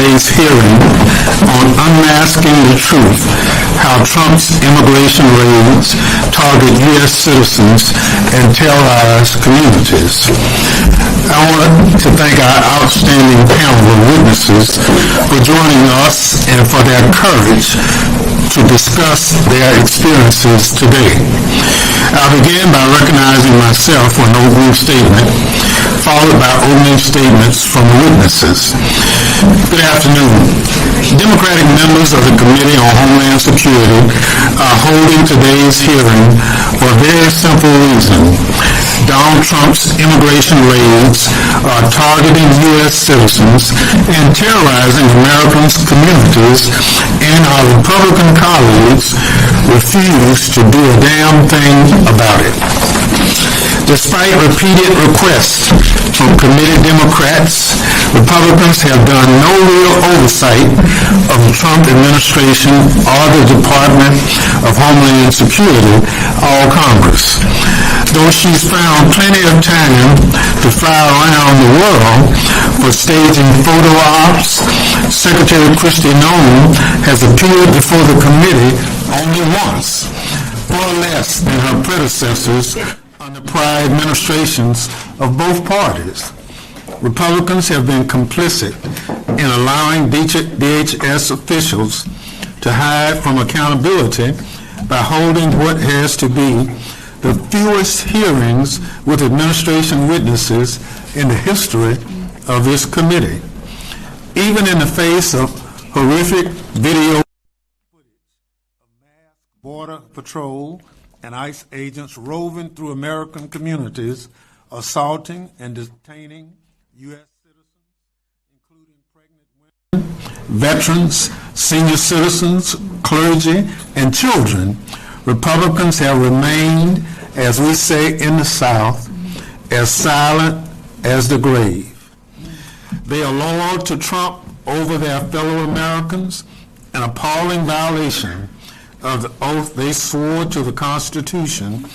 today's hearing on Unmasking the Truth, how Trump's immigration raids target U.S. citizens and terrorize communities. I want to thank our outstanding panel of witnesses for joining us and for their courage to discuss their experiences today. I'll begin by recognizing myself for an opening statement, followed by opening statements from the witnesses. Good afternoon. Democratic members of the Committee on Homeland Security are holding today's hearing for a very simple reason. Donald Trump's immigration raids are targeting U.S. citizens and terrorizing Americans' communities, and our Republican colleagues refuse to do a damn thing about it. Despite repeated requests from committed Democrats, Republicans have done no real oversight of the Trump administration or the Department of Homeland Security or Congress. Though she's found plenty of time to fly around the world for staging photo ops, Secretary Kristi Noem has appeared before the committee only once, far less than her predecessors under prior administrations of both parties. Republicans have been complicit in allowing DHS officials to hide from accountability by holding what has to be the fewest hearings with administration witnesses in the history of this committee. Even in the face of horrific video footage of masked Border Patrol and ICE agents roving through American communities, assaulting and detaining U.S. citizens, including pregnant women, veterans, senior citizens, clergy, and children, Republicans have remained, as we say in the South, as silent as the grave. They are loyal to Trump over their fellow Americans, an appalling violation of the oath they swore to the Constitution.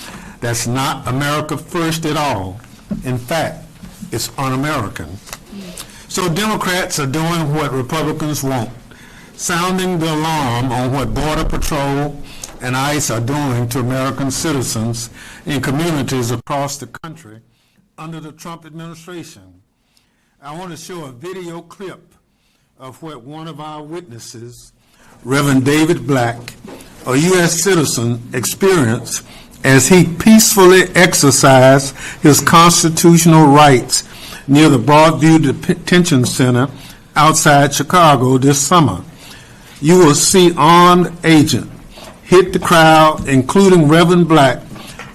That's not America first at all. In fact, it's un-American. So Democrats are doing what Republicans want, sounding the alarm on what Border Patrol and ICE are doing to American citizens in communities across the country under the Trump administration. I want to show a video clip of what one of our witnesses, Reverend David Black, a U.S. citizen, experienced as he peacefully exercised his constitutional rights near the Broadview Detention Center outside Chicago this summer. You will see armed agents hit the crowd, including Reverend Black,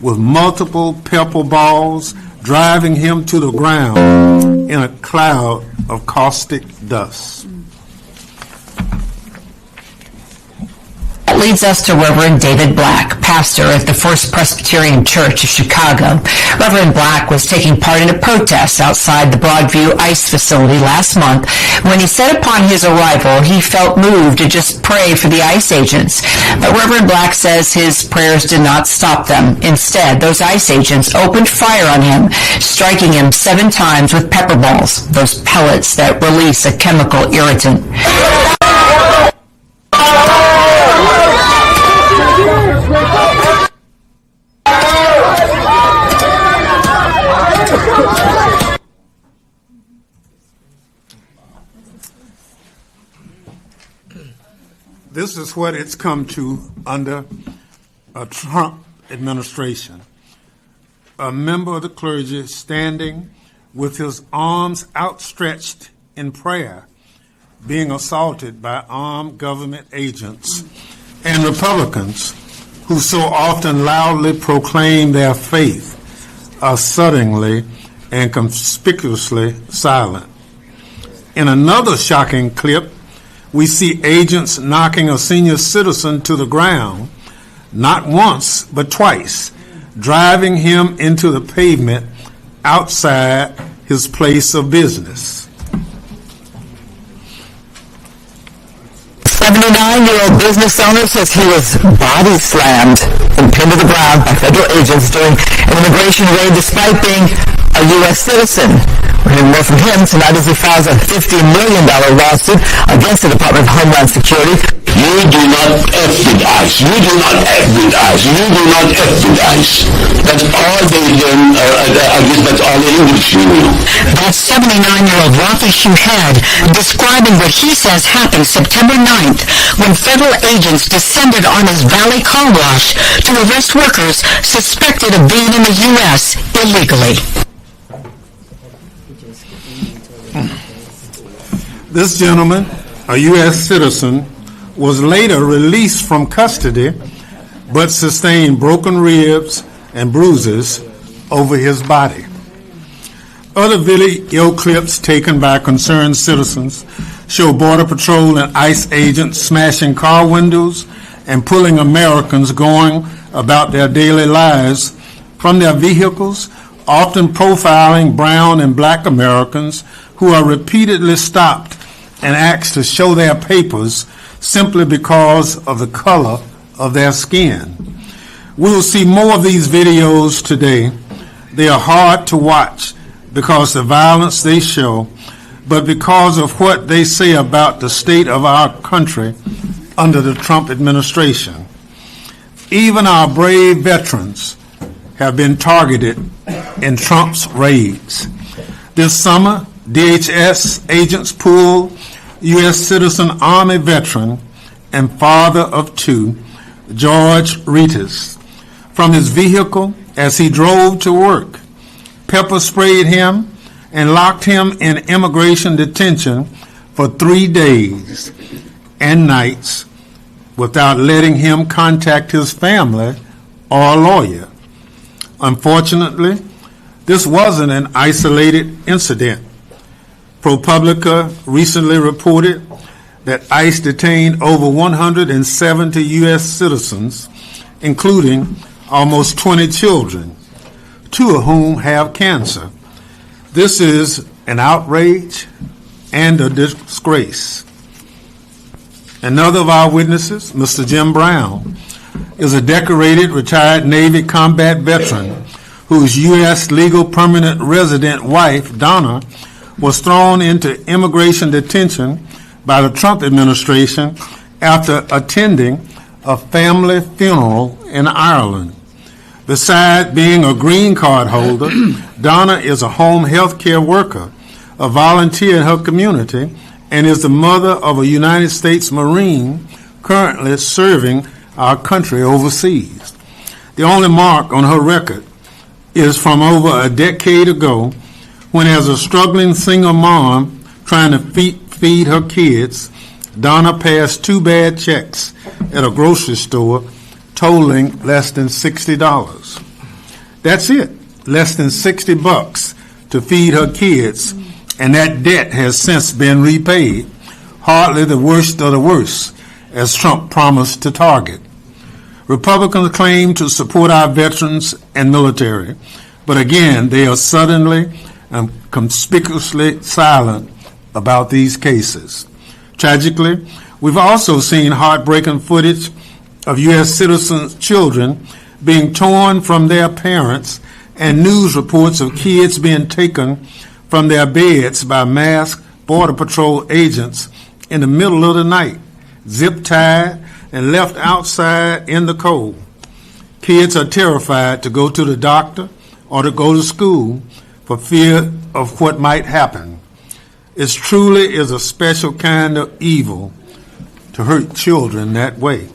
with multiple pepper balls, driving him to the ground in a cloud of caustic dust. That leads us to Reverend David Black, pastor at the First Presbyterian Church of Chicago. Reverend Black was taking part in a protest outside the Broadview ICE facility last month. When he said upon his arrival he felt moved to just pray for the ICE agents. But Reverend Black says his prayers did not stop them. Instead, those ICE agents opened fire on him, striking him 7 times with pepper balls, those pellets that release a chemical irritant. This is what it's come to under a Trump administration. A member of the clergy standing with his arms outstretched in prayer, being assaulted by armed government agents, and Republicans who so often loudly proclaim their faith are suddenly and conspicuously silent. In another shocking clip, we see agents knocking a senior citizen to the ground, not once, but twice, driving him into the pavement outside his place of business. 79-year-old business owner says he was body slammed and pinned to the ground by federal agents during an immigration raid despite being a U.S. citizen. We're hearing more from him tonight as he files a $50 million lawsuit against the Department of Homeland Security. You do not expedite. You do not expedite. You do not expedite. That's all they do. I guess that's all the English you know. That's 79-year-old Rafi Shuhad describing what he says happened September 9th when federal agents descended on his Valley car wash to arrest workers suspected of being in the U.S. illegally. This gentleman, a U.S. citizen, was later released from custody but sustained broken ribs and bruises over his body. Other video clips taken by concerned citizens show Border Patrol and ICE agents smashing car windows and pulling Americans going about their daily lives from their vehicles, often profiling brown and black Americans who are repeatedly stopped and asked to show their papers simply because of the color of their skin. We will see more of these videos today. They are hard to watch because of the violence they show, but because of what they say about the state of our country under the Trump administration. Even our brave veterans have been targeted in Trump's raids. This summer, DHS agents pulled U.S. citizen Army veteran and father of two, George Ritas, from his vehicle as he drove to work, pepper sprayed him, and locked him in immigration detention for 3 days and nights without letting him contact his family or a lawyer. Unfortunately, this wasn't an isolated incident. ProPublica recently reported that ICE detained over 170 U.S. citizens, including almost 20 children, 2 of whom have cancer. This is an outrage and a disgrace. Another of our witnesses, Mr. Jim Brown, is a decorated retired Navy combat veteran whose U.S. legal permanent resident wife, Donna, was thrown into immigration detention by the Trump administration after attending a family funeral in Ireland. Besides being a green card holder, Donna is a home health care worker, a volunteer in her community, and is the mother of a United States Marine currently serving our country overseas. The only mark on her record is from over a decade ago when, as a struggling single mom trying to feed her kids, Donna passed 2 bad checks at a grocery store totaling less than $60. That's it, less than $60 to feed her kids, and that debt has since been repaid. Hardly the worst of the worst, as Trump promised to target. Republicans claim to support our veterans and military, but again, they are suddenly and conspicuously silent about these cases. Tragically, we've also seen heartbreaking footage of U.S. citizens' children being torn from their parents and news reports of kids being taken from their beds by masked Border Patrol agents in the middle of the night, zip-tied and left outside in the cold. Kids are terrified to go to the doctor or to go to school for fear of what might happen. It truly is a special kind of evil to hurt children that way.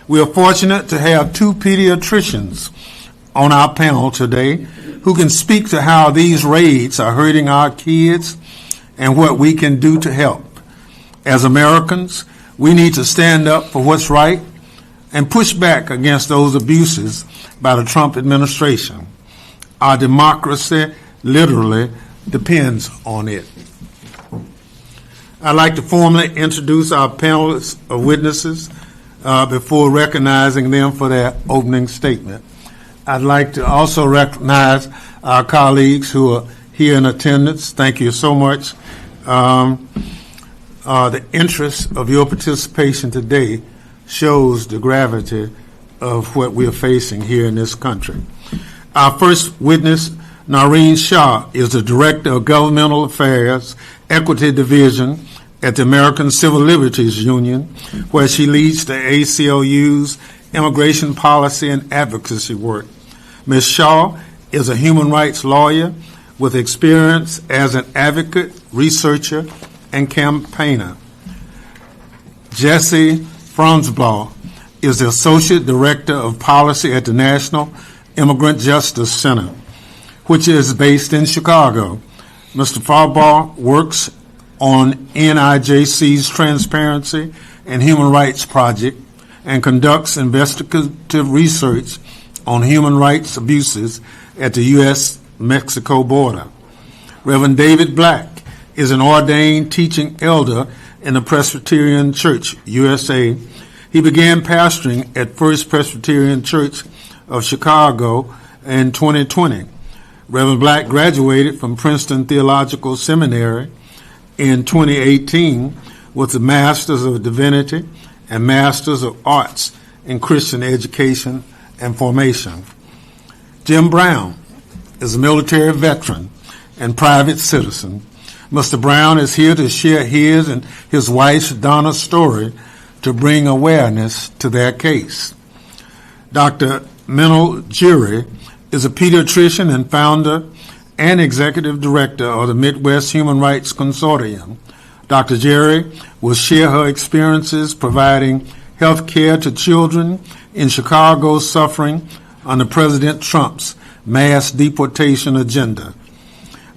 We are fortunate to have 2 pediatricians on our panel today who can speak to how these raids are hurting our kids and what we can do to help. As Americans, we need to stand up for what's right and push back against those abuses by the Trump administration. Our democracy literally depends on it. I'd like to formally introduce our panelists of witnesses before recognizing them for their opening statement. I'd like to also recognize our colleagues who are here in attendance. Thank you so much. The interest of your participation today shows the gravity of what we are facing here in this country. Our first witness, Noreen Shaw is the Director of Governmental Affairs, Equity Division at the American Civil Liberties Union, where she leads the ACLU's immigration policy and advocacy work. Ms. Shaw is a human rights lawyer with experience as an advocate, researcher, and campaigner. Jesse Franzblau is the Associate Director of Policy at the National Immigrant Justice Center, which is based in Chicago. Mr. Franzblau works on NIJC's Transparency and Human Rights Project and conducts investigative research on human rights abuses at the U.S.-Mexico border. Reverend David Black is an ordained teaching elder in the Presbyterian Church, USA. He began pastoring at First Presbyterian Church of Chicago in 2020. Reverend Black graduated from Princeton Theological Seminary in 2018 with a Master's of Divinity and Master's of Arts in Christian Education and Formation. Jim Brown is a military veteran and private citizen. Mr. Brown is here to share his and his wife Donna's story to bring awareness to their case. Dr. Minal Jury is a pediatrician and founder and executive director of the Midwest Human Rights Consortium. Dr. Jerry will share her experiences providing health care to children in Chicago suffering under President Trump's mass deportation agenda.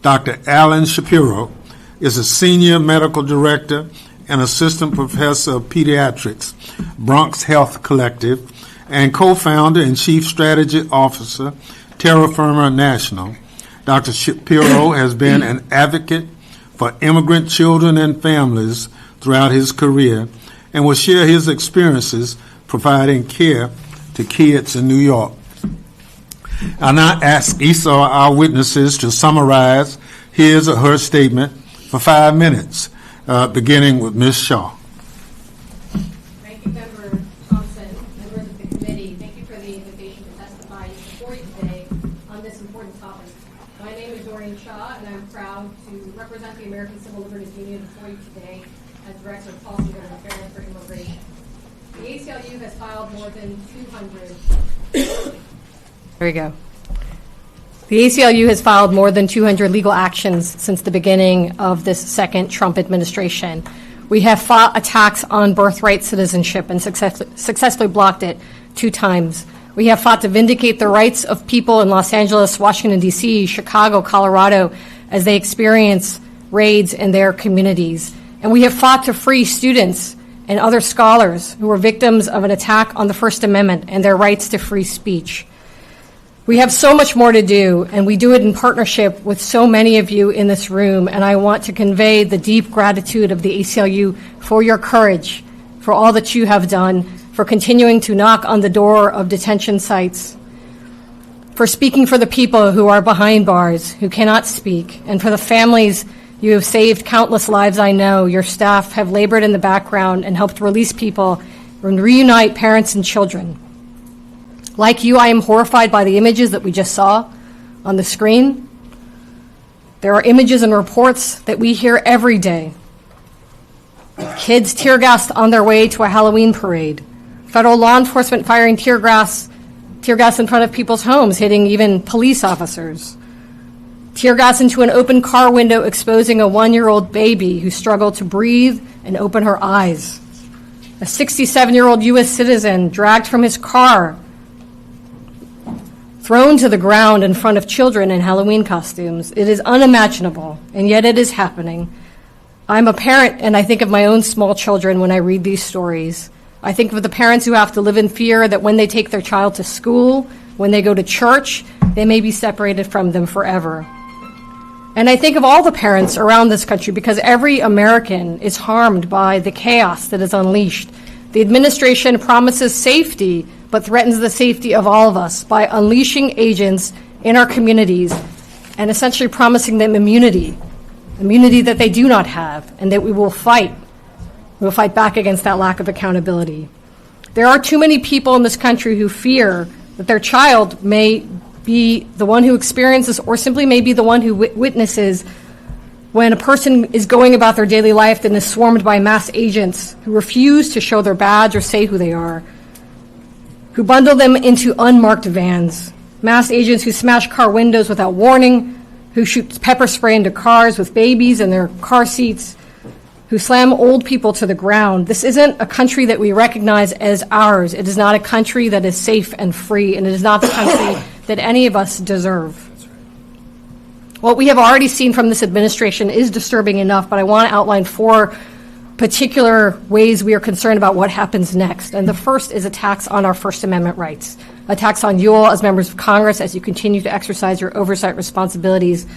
Dr. Alan Shapiro is a senior medical director and assistant professor of pediatrics, Bronx Health Collective, and co-founder and chief strategy officer, Terra Firma National. Dr. Shapiro has been an advocate for immigrant children and families throughout his career and will share his experiences providing care to kids in New York. I'll now ask each of our witnesses to summarize his or her statement for 5 minutes, beginning with Ms. Shaw. Thank you, Member Thompson, members of the committee. Thank you for the invitation to testify before you today on this important topic. My name is Doreen Shaw, and I'm proud to represent the American Civil Liberties Union before you today as Director of Policy and Affairs for Immigration. The ACLU has filed more than 200. There we go. The ACLU has filed more than 200 legal actions since the beginning of this second Trump administration. We have fought attacks on birthright citizenship and successfully blocked it 2 times. We have fought to vindicate the rights of people in Los Angeles, Washington, D.C., Chicago, Colorado, as they experience raids in their communities. And we have fought to free students and other scholars who were victims of an attack on the First Amendment and their rights to free speech. We have so much more to do, and we do it in partnership with so many of you in this room, and I want to convey the deep gratitude of the ACLU for your courage, for all that you have done, for continuing to knock on the door of detention sites, for speaking for the people who are behind bars, who cannot speak, and for the families you have saved countless lives. I know your staff have labored in the background and helped release people and reunite parents and children. Like you, I am horrified by the images that we just saw on the screen. There are images and reports that we hear every day. Kids tear gassed on their way to a Halloween parade. Federal law enforcement firing tear gas in front of people's homes, hitting even police officers. Tear gas into an open car window, exposing a 1-year-old baby who struggled to breathe and open her eyes. A 67-year-old U.S. citizen dragged from his car, thrown to the ground in front of children in Halloween costumes. It is unimaginable, and yet it is happening. I'm a parent, and I think of my own small children when I read these stories. I think of the parents who have to live in fear that when they take their child to school, when they go to church, they may be separated from them forever. And I think of all the parents around this country, because every American is harmed by the chaos that is unleashed. The administration promises safety, but threatens the safety of all of us by unleashing agents in our communities and essentially promising them immunity that they do not have, and that we will fight. We will fight back against that lack of accountability. There are too many people in this country who fear that their child may be the one who experiences or simply may be the one who witnesses when a person is going about their daily life and is swarmed by mass agents who refuse to show their badge or say who they are, who bundle them into unmarked vans, mass agents who smash car windows without warning, who shoot pepper spray into cars with babies in their car seats, who slam old people to the ground. This isn't a country that we recognize as ours. It is not a country that is safe and free, and it is not the country that any of us deserve. What we have already seen from this administration is disturbing enough, but I want to outline 4 particular ways we are concerned about what happens next. And the first is attacks on our First Amendment rights, attacks on you all as members of Congress as you continue to exercise your oversight responsibilities,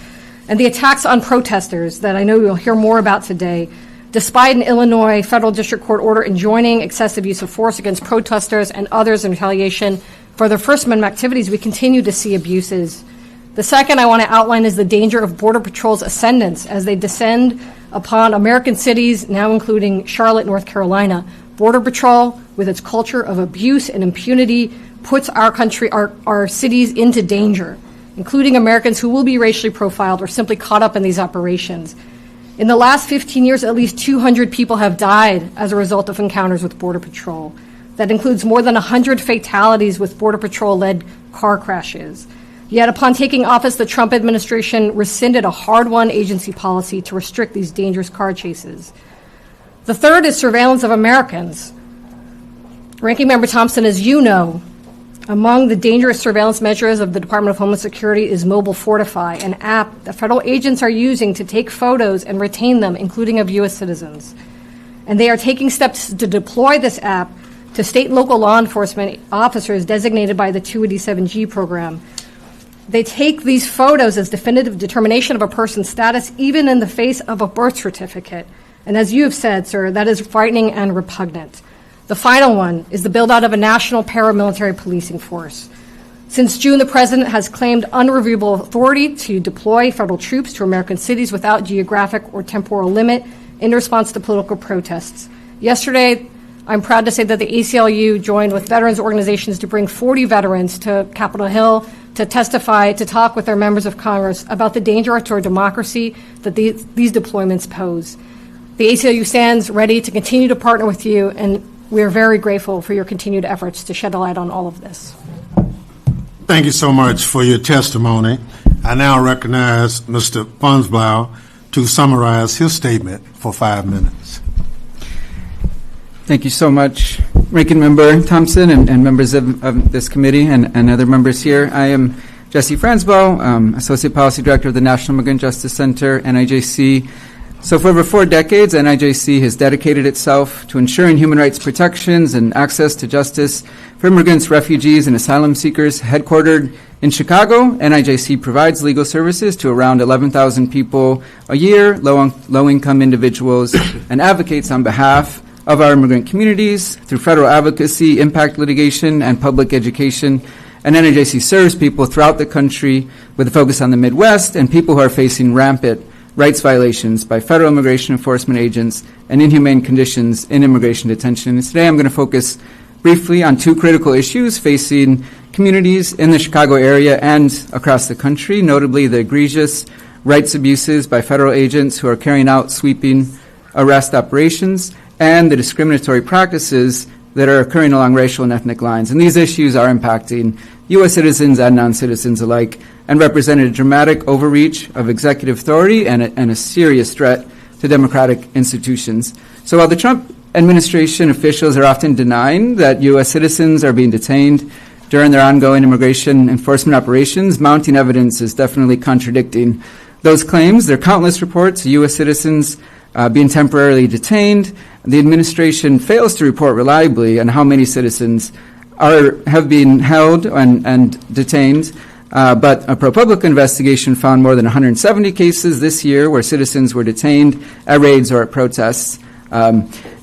and the attacks on protesters that I know you'll hear more about today. Despite an Illinois federal district court order enjoining excessive use of force against protesters and others in retaliation for their First Amendment activities, we continue to see abuses. The second I want to outline is the danger of Border Patrol's ascendance as they descend upon American cities, now including Charlotte, North Carolina. Border Patrol, with its culture of abuse and impunity, puts our country, our cities into danger, including Americans who will be racially profiled or simply caught up in these operations. In the last 15 years, at least 200 people have died as a result of encounters with Border Patrol. That includes more than 100 fatalities with Border Patrol-led car crashes. Yet upon taking office, the Trump administration rescinded a hard-won agency policy to restrict these dangerous car chases. The third is surveillance of Americans. Ranking Member Thompson, as you know, among the dangerous surveillance measures of the Department of Homeland Security is Mobile Fortify, an app that federal agents are using to take photos and retain them, including of U.S. citizens. And they are taking steps to deploy this app to state and local law enforcement officers designated by the 287G program. They take these photos as definitive determination of a person's status, even in the face of a birth certificate. And as you have said, sir, that is frightening and repugnant. The final one is the build-out of a national paramilitary policing force. Since June, the president has claimed unreviewable authority to deploy federal troops to American cities without geographic or temporal limit in response to political protests. Yesterday, I'm proud to say that the ACLU joined with veterans organizations to bring 40 veterans to Capitol Hill to testify, to talk with their members of Congress about the danger to our democracy that these deployments pose. The ACLU stands ready to continue to partner with you, and we are very grateful for your continued efforts to shed a light on all of this. Thank you so much for your testimony. I now recognize Mr. Fundsblau to summarize his statement for 5 minutes. Thank you so much, Ranking Member Thompson and members of this committee and other members here. I am Jesse Franzblau, Associate Policy Director of the National Immigrant Justice Center, NIJC. So for over 4 decades, NIJC has dedicated itself to ensuring human rights protections and access to justice for immigrants, refugees, and asylum seekers. Headquartered in Chicago, NIJC provides legal services to around 11,000 people a year, low-income individuals, and advocates on behalf of our immigrant communities through federal advocacy, impact litigation, and public education. And NIJC serves people throughout the country with a focus on the Midwest and people who are facing rampant rights violations by federal immigration enforcement agents and inhumane conditions in immigration detention. And today I'm going to focus briefly on 2 critical issues facing communities in the Chicago area and across the country, notably the egregious rights abuses by federal agents who are carrying out sweeping arrest operations and the discriminatory practices that are occurring along racial and ethnic lines. And these issues are impacting U.S. citizens and non-citizens alike and represented a dramatic overreach of executive authority and a serious threat to democratic institutions. So while the Trump administration officials are often denying that U.S. citizens are being detained during their ongoing immigration enforcement operations, mounting evidence is definitely contradicting those claims. There are countless reports of U.S. citizens being temporarily detained. The administration fails to report reliably on how many citizens have been held and detained. But a ProPublica investigation found more than 170 cases this year where citizens were detained at raids or at protests.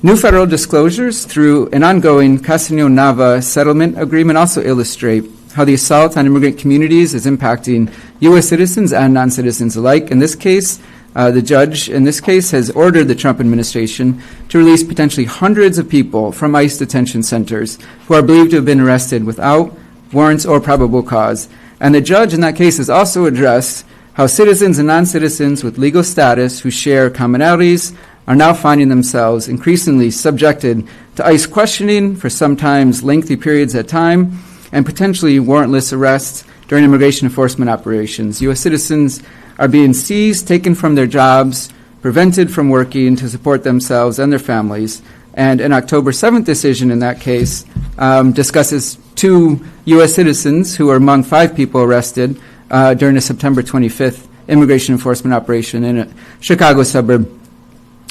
New federal disclosures through an ongoing Castaño-Nava settlement agreement also illustrate how the assault on immigrant communities is impacting U.S. citizens and non-citizens alike. In this case, the judge in this case has ordered the Trump administration to release potentially hundreds of people from ICE detention centers who are believed to have been arrested without warrants or probable cause. And the judge in that case has also addressed how citizens and non-citizens with legal status who share commonalities are now finding themselves increasingly subjected to ICE questioning for sometimes lengthy periods at time and potentially warrantless arrests during immigration enforcement operations. U.S. citizens are being seized, taken from their jobs, prevented from working to support themselves and their families. And an October 7th decision in that case discusses 2 U.S. citizens who are among 5 people arrested during a September 25th immigration enforcement operation in a Chicago suburb.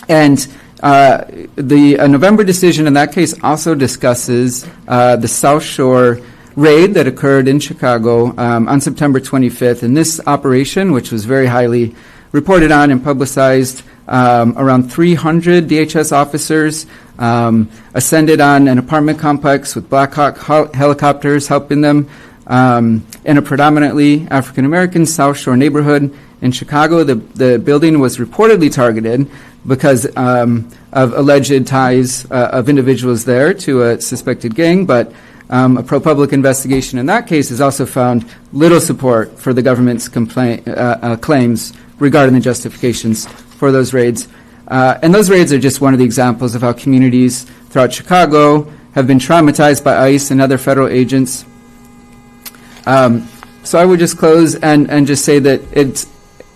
And the November decision in that case also discusses the South Shore raid that occurred in Chicago on September 25th. And this operation, which was very highly reported on and publicized, around 300 DHS officers ascended on an apartment complex with Black Hawk helicopters helping them in a predominantly African-American South Shore neighborhood in Chicago. The building was reportedly targeted because of alleged ties of individuals there to a suspected gang, but a ProPublica investigation in that case has also found little support for the government's claims regarding the justifications for those raids. And those raids are just one of the examples of how communities throughout Chicago have been traumatized by ICE and other federal agents. So I would just close and just say that it's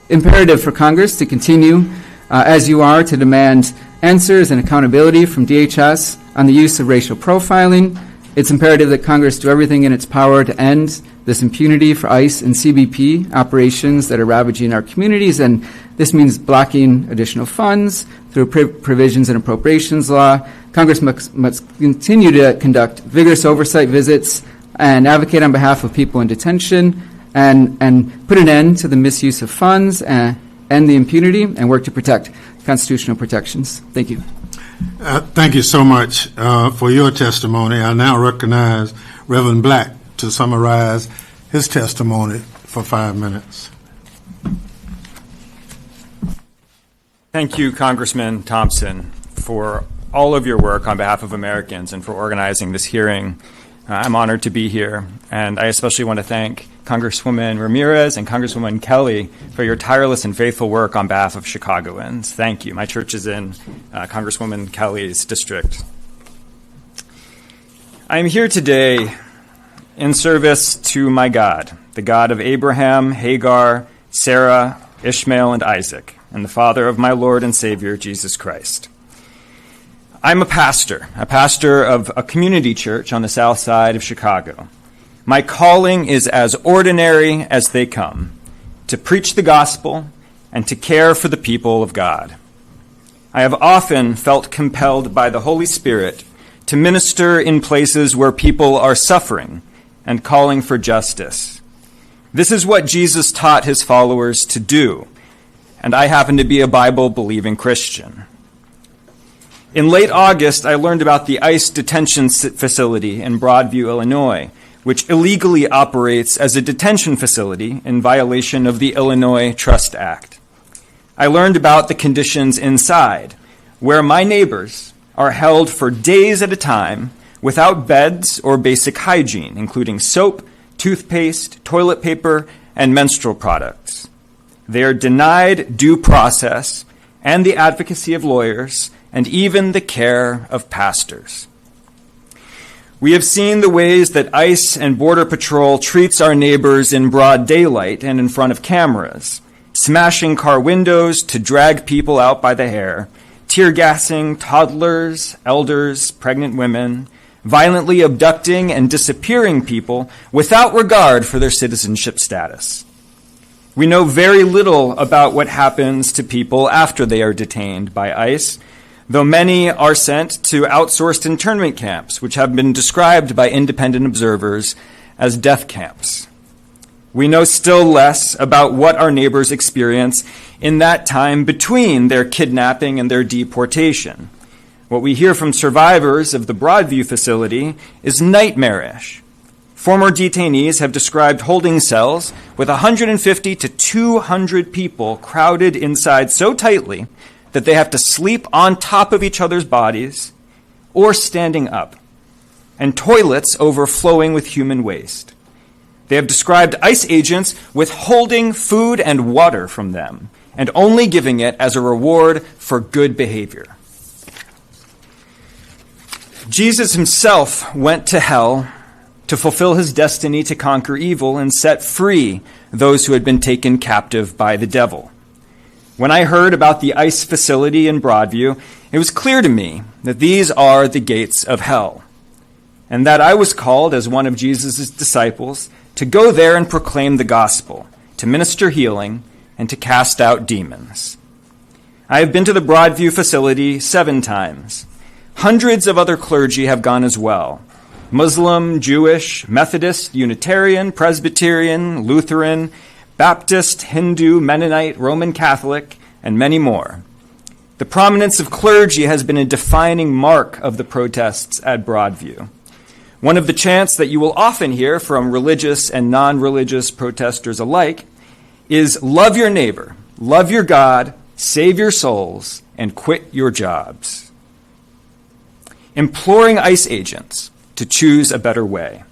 imperative for Congress to continue, as you are, to demand answers and accountability from DHS on the use of racial profiling. It's imperative that Congress do everything in its power to end this impunity for ICE and CBP operations that are ravaging our communities, and this means blocking additional funds through provisions in appropriations law. Congress must continue to conduct vigorous oversight visits and advocate on behalf of people in detention and put an end to the misuse of funds and the impunity and work to protect constitutional protections. Thank you. Thank you so much for your testimony. I now recognize Reverend Black to summarize his testimony for 5 minutes. Thank you, Congressman Thompson, for all of your work on behalf of Americans and for organizing this hearing. I'm honored to be here, and I especially want to thank Congresswoman Ramirez and Congresswoman Kelly for your tireless and faithful work on behalf of Chicagoans. Thank you. My church is in Congresswoman Kelly's district. I am here today in service to my God, the God of Abraham, Hagar, Sarah, Ishmael, and Isaac, and the Father of my Lord and Savior, Jesus Christ. I'm a pastor of a community church on the south side of Chicago. My calling is as ordinary as they come, to preach the gospel and to care for the people of God. I have often felt compelled by the Holy Spirit to minister in places where people are suffering and calling for justice. This is what Jesus taught his followers to do, and I happen to be a Bible-believing Christian. In late August, I learned about the ICE detention facility in Broadview, Illinois, which illegally operates as a detention facility in violation of the Illinois Trust Act. I learned about the conditions inside, where my neighbors are held for days at a time without beds or basic hygiene, including soap, toothpaste, toilet paper, and menstrual products. They are denied due process and the advocacy of lawyers and even the care of pastors. We have seen the ways that ICE and Border Patrol treats our neighbors in broad daylight and in front of cameras, smashing car windows to drag people out by the hair, tear gassing toddlers, elders, pregnant women, violently abducting and disappearing people without regard for their citizenship status. We know very little about what happens to people after they are detained by ICE, though many are sent to outsourced internment camps, which have been described by independent observers as death camps. We know still less about what our neighbors experience in that time between their kidnapping and their deportation. What we hear from survivors of the Broadview facility is nightmarish. Former detainees have described holding cells with 150 to 200 people crowded inside so tightly that they have to sleep on top of each other's bodies or standing up, and toilets overflowing with human waste. They have described ICE agents withholding food and water from them and only giving it as a reward for good behavior. Jesus himself went to hell to fulfill his destiny to conquer evil and set free those who had been taken captive by the devil. When I heard about the ICE facility in Broadview, it was clear to me that these are the gates of hell, and that I was called as one of Jesus' disciples to go there and proclaim the gospel, to minister healing, and to cast out demons. I have been to the Broadview facility 7 times. Hundreds of other clergy have gone as well. Muslim, Jewish, Methodist, Unitarian, Presbyterian, Lutheran, Baptist, Hindu, Mennonite, Roman Catholic, and many more. The prominence of clergy has been a defining mark of the protests at Broadview. One of the chants that you will often hear from religious and non-religious protesters alike is love your neighbor, love your God, save your souls, and quit your jobs. Imploring ICE agents to choose a better way.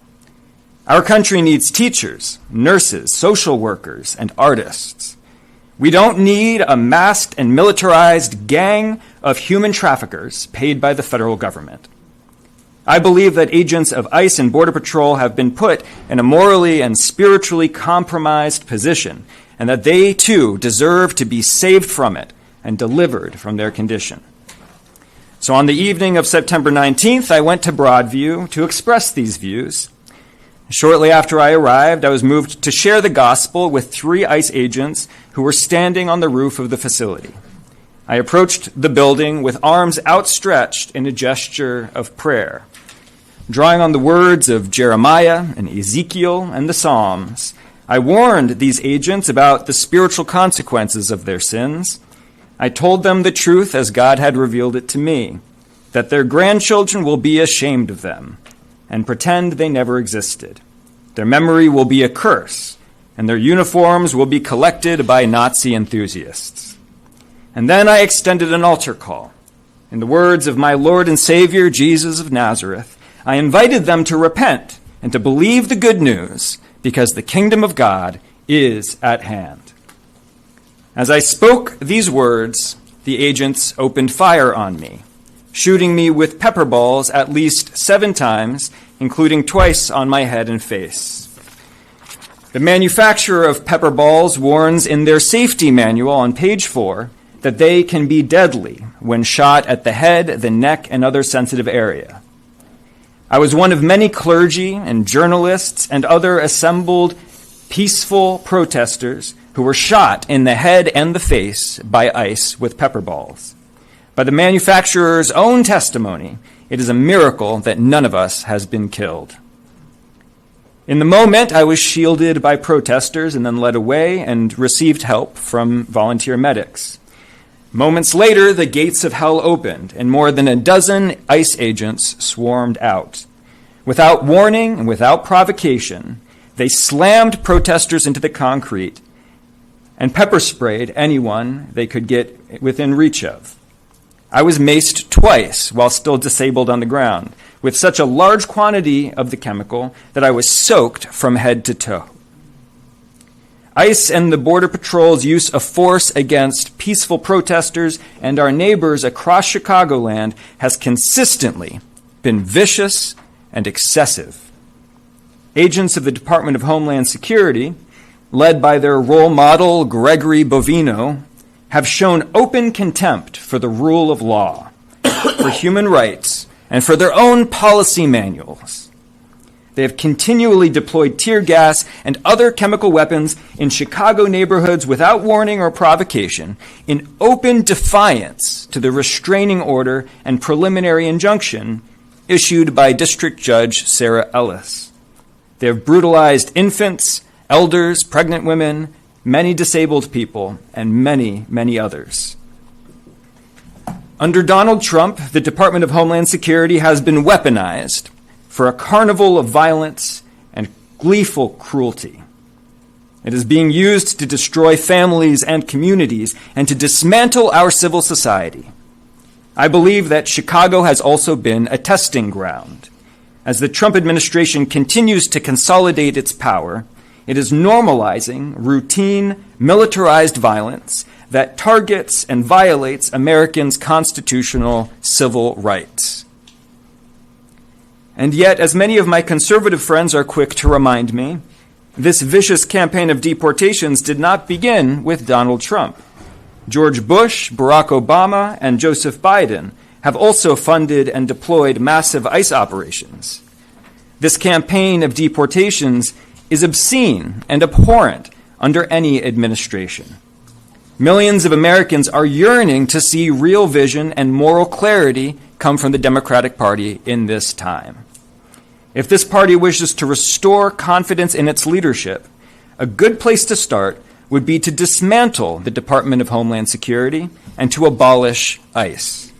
Our country needs teachers, nurses, social workers, and artists. We don't need a masked and militarized gang of human traffickers paid by the federal government. I believe that agents of ICE and Border Patrol have been put in a morally and spiritually compromised position, and that they too deserve to be saved from it and delivered from their condition. So on the evening of September 19th, I went to Broadview to express these views. Shortly after I arrived, I was moved to share the gospel with 3 ICE agents who were standing on the roof of the facility. I approached the building with arms outstretched in a gesture of prayer. Drawing on the words of Jeremiah and Ezekiel and the Psalms, I warned these agents about the spiritual consequences of their sins. I told them the truth as God had revealed it to me, that their grandchildren will be ashamed of them and pretend they never existed. Their memory will be a curse, and their uniforms will be collected by Nazi enthusiasts. And then I extended an altar call. In the words of my Lord and Savior, Jesus of Nazareth, I invited them to repent and to believe the good news, because the kingdom of God is at hand. As I spoke these words, the agents opened fire on me, shooting me with pepper balls at least 7 times, including twice on my head and face. The manufacturer of pepper balls warns in their safety manual on page 4 that they can be deadly when shot at the head, the neck, and other sensitive area. I was one of many clergy and journalists and other assembled peaceful protesters who were shot in the head and the face by ICE with pepper balls. By the manufacturer's own testimony, it is a miracle that none of us has been killed. In the moment, I was shielded by protesters and then led away and received help from volunteer medics. Moments later, the gates of hell opened, and more than a dozen ICE agents swarmed out. Without warning and without provocation, they slammed protesters into the concrete and pepper sprayed anyone they could get within reach of. I was maced twice while still disabled on the ground, with such a large quantity of the chemical that I was soaked from head to toe. ICE and the Border Patrol's use of force against peaceful protesters and our neighbors across Chicagoland has consistently been vicious and excessive. Agents of the Department of Homeland Security, led by their role model Gregory Bovino, have shown open contempt for the rule of law, for human rights, and for their own policy manuals. They have continually deployed tear gas and other chemical weapons in Chicago neighborhoods without warning or provocation, in open defiance to the restraining order and preliminary injunction issued by District Judge Sarah Ellis. They have brutalized infants, elders, pregnant women, many disabled people, and many, many others. Under Donald Trump, the Department of Homeland Security has been weaponized for a carnival of violence and gleeful cruelty. It is being used to destroy families and communities and to dismantle our civil society. I believe that Chicago has also been a testing ground. As the Trump administration continues to consolidate its power, it is normalizing routine militarized violence that targets and violates Americans' constitutional civil rights. And yet, as many of my conservative friends are quick to remind me, this vicious campaign of deportations did not begin with Donald Trump. George Bush, Barack Obama, and Joseph Biden have also funded and deployed massive ICE operations. This campaign of deportations is obscene and abhorrent under any administration. Millions of Americans are yearning to see real vision and moral clarity come from the Democratic Party in this time. If this party wishes to restore confidence in its leadership, a good place to start would be to dismantle the Department of Homeland Security and to abolish ICE.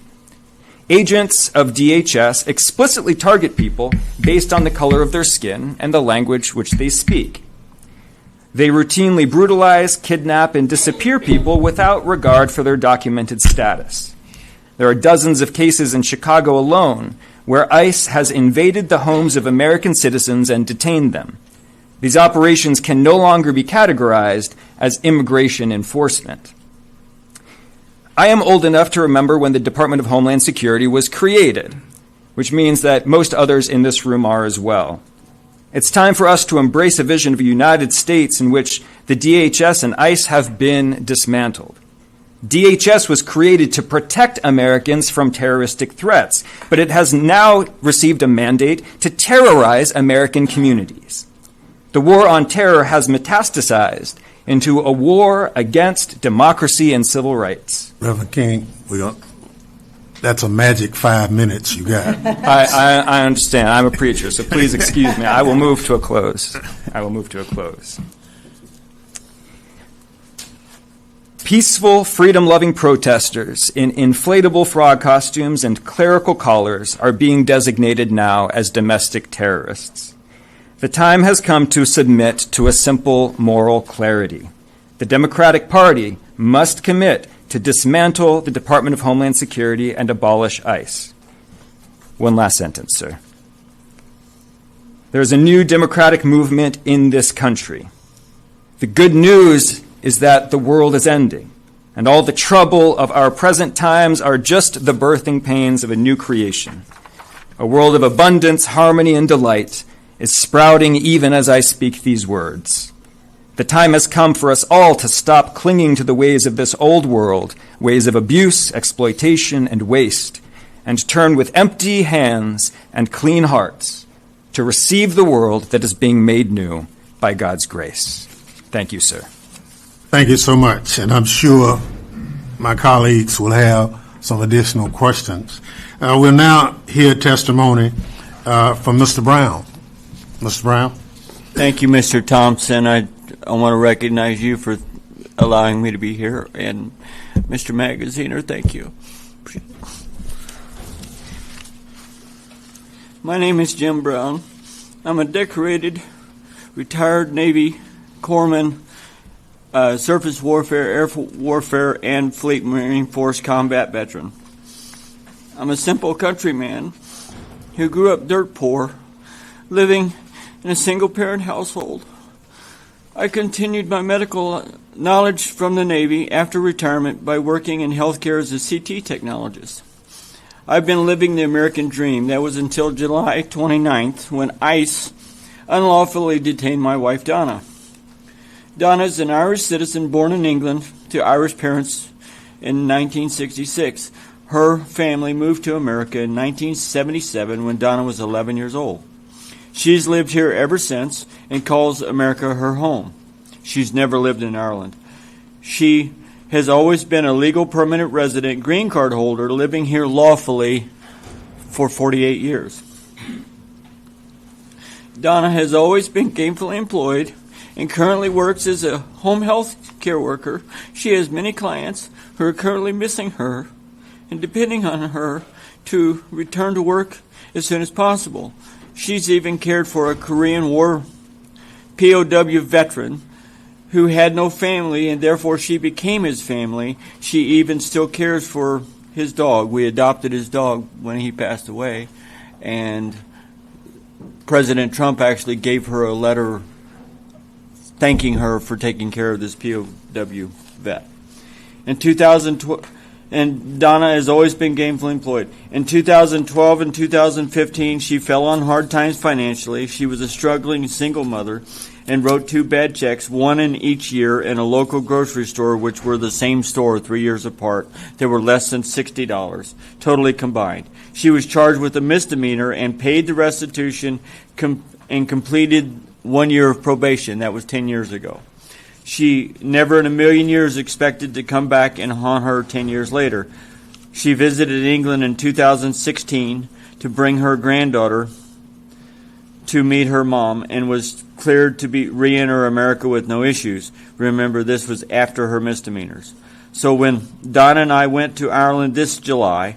Agents of DHS explicitly target people based on the color of their skin and the language which they speak. They routinely brutalize, kidnap, and disappear people without regard for their documented status. There are dozens of cases in Chicago alone where ICE has invaded the homes of American citizens and detained them. These operations can no longer be categorized as immigration enforcement. I am old enough to remember when the Department of Homeland Security was created, which means that most others in this room are as well. It's time for us to embrace a vision of a United States in which the DHS and ICE have been dismantled. DHS was created to protect Americans from terroristic threats, but it has now received a mandate to terrorize American communities. The war on terror has metastasized into a war against democracy and civil rights. Reverend King, that's a magic 5 minutes you got. I understand. I'm a preacher, so please excuse me. I will move to a close. Peaceful, freedom-loving protesters in inflatable frog costumes and clerical collars are being designated now as domestic terrorists. The time has come to submit to a simple moral clarity. The Democratic Party must commit to dismantle the Department of Homeland Security and abolish ICE. One last sentence, sir. There is a new democratic movement in this country. The good news is that the world is ending, and all the trouble of our present times are just the birthing pains of a new creation. A world of abundance, harmony, and delight is sprouting even as I speak these words. The time has come for us all to stop clinging to the ways of this old world, ways of abuse, exploitation, and waste, and turn with empty hands and clean hearts to receive the world that is being made new by God's grace. Thank you, sir. Thank you so much, and I'm sure my colleagues will have some additional questions. We'll now hear testimony from Mr. Brown. Mr. Brown. Thank you, Mr. Thompson. I want to recognize you for allowing me to be here, and Mr. Magaziner, thank you. My name is Jim Brown. I'm a decorated, retired Navy corpsman, surface warfare, air warfare, and Fleet Marine Force combat veteran. I'm a simple countryman who grew up dirt poor, living in a single-parent household. I continued my medical knowledge from the Navy after retirement by working in healthcare as a CT technologist. I've been living the American dream. That was until July 29th when ICE unlawfully detained my wife, Donna. Donna is an Irish citizen born in England to Irish parents in 1966. Her family moved to America in 1977 when Donna was 11 years old. She's lived here ever since and calls America her home. She's never lived in Ireland. She has always been a legal permanent resident green card holder living here lawfully for 48 years. Donna has always been gainfully employed and currently works as a home health care worker. She has many clients who are currently missing her and depending on her to return to work as soon as possible. She's even cared for a Korean War POW veteran who had no family, and therefore she became his family. She even still cares for his dog. We adopted his dog when he passed away, and President Trump actually gave her a letter thanking her for taking care of this POW vet. In 2012, and Donna has always been gainfully employed. In 2012 and 2015, she fell on hard times financially. She was a struggling single mother and wrote 2 bad checks, one in each year, in a local grocery store, which were the same store 3 years apart. They were less than $60, totally combined. She was charged with a misdemeanor and paid the restitution and completed 1 year of probation. That was 10 years ago. She never in a million years expected to come back and haunt her 10 years later. She visited England in 2016 to bring her granddaughter to meet her mom and was cleared to re-enter America with no issues. Remember, this was after her misdemeanors. So when Donna and I went to Ireland this July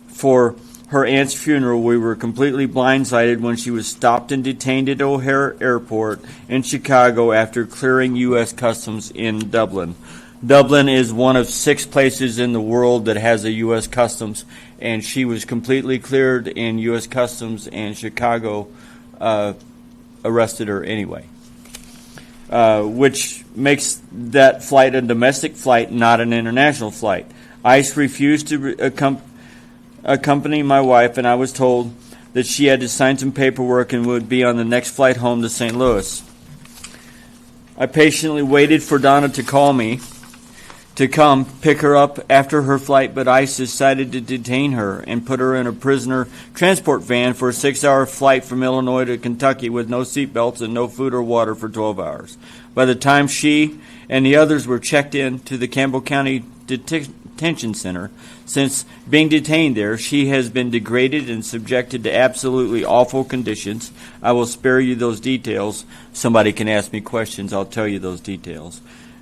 for her aunt's funeral, we were completely blindsided when she was stopped and detained at O'Hare Airport in Chicago after clearing U.S. Customs in Dublin. Dublin is one of 6 places in the world that has a U.S. Customs, and she was completely cleared in U.S. Customs, and Chicago arrested her anyway, which makes that flight a domestic flight, not an international flight. ICE refused to accompany my wife, and I was told that she had to sign some paperwork and would be on the next flight home to St. Louis. I patiently waited for Donna to call me to come pick her up after her flight, but ICE decided to detain her and put her in a prisoner transport van for a 6-hour flight from Illinois to Kentucky with no seatbelts and no food or water for 12 hours. By the time she and the others were checked in to the Campbell County Detention Center, since being detained there, she has been degraded and subjected to absolutely awful conditions. I will spare you those details. Somebody can ask me questions. I'll tell you those details.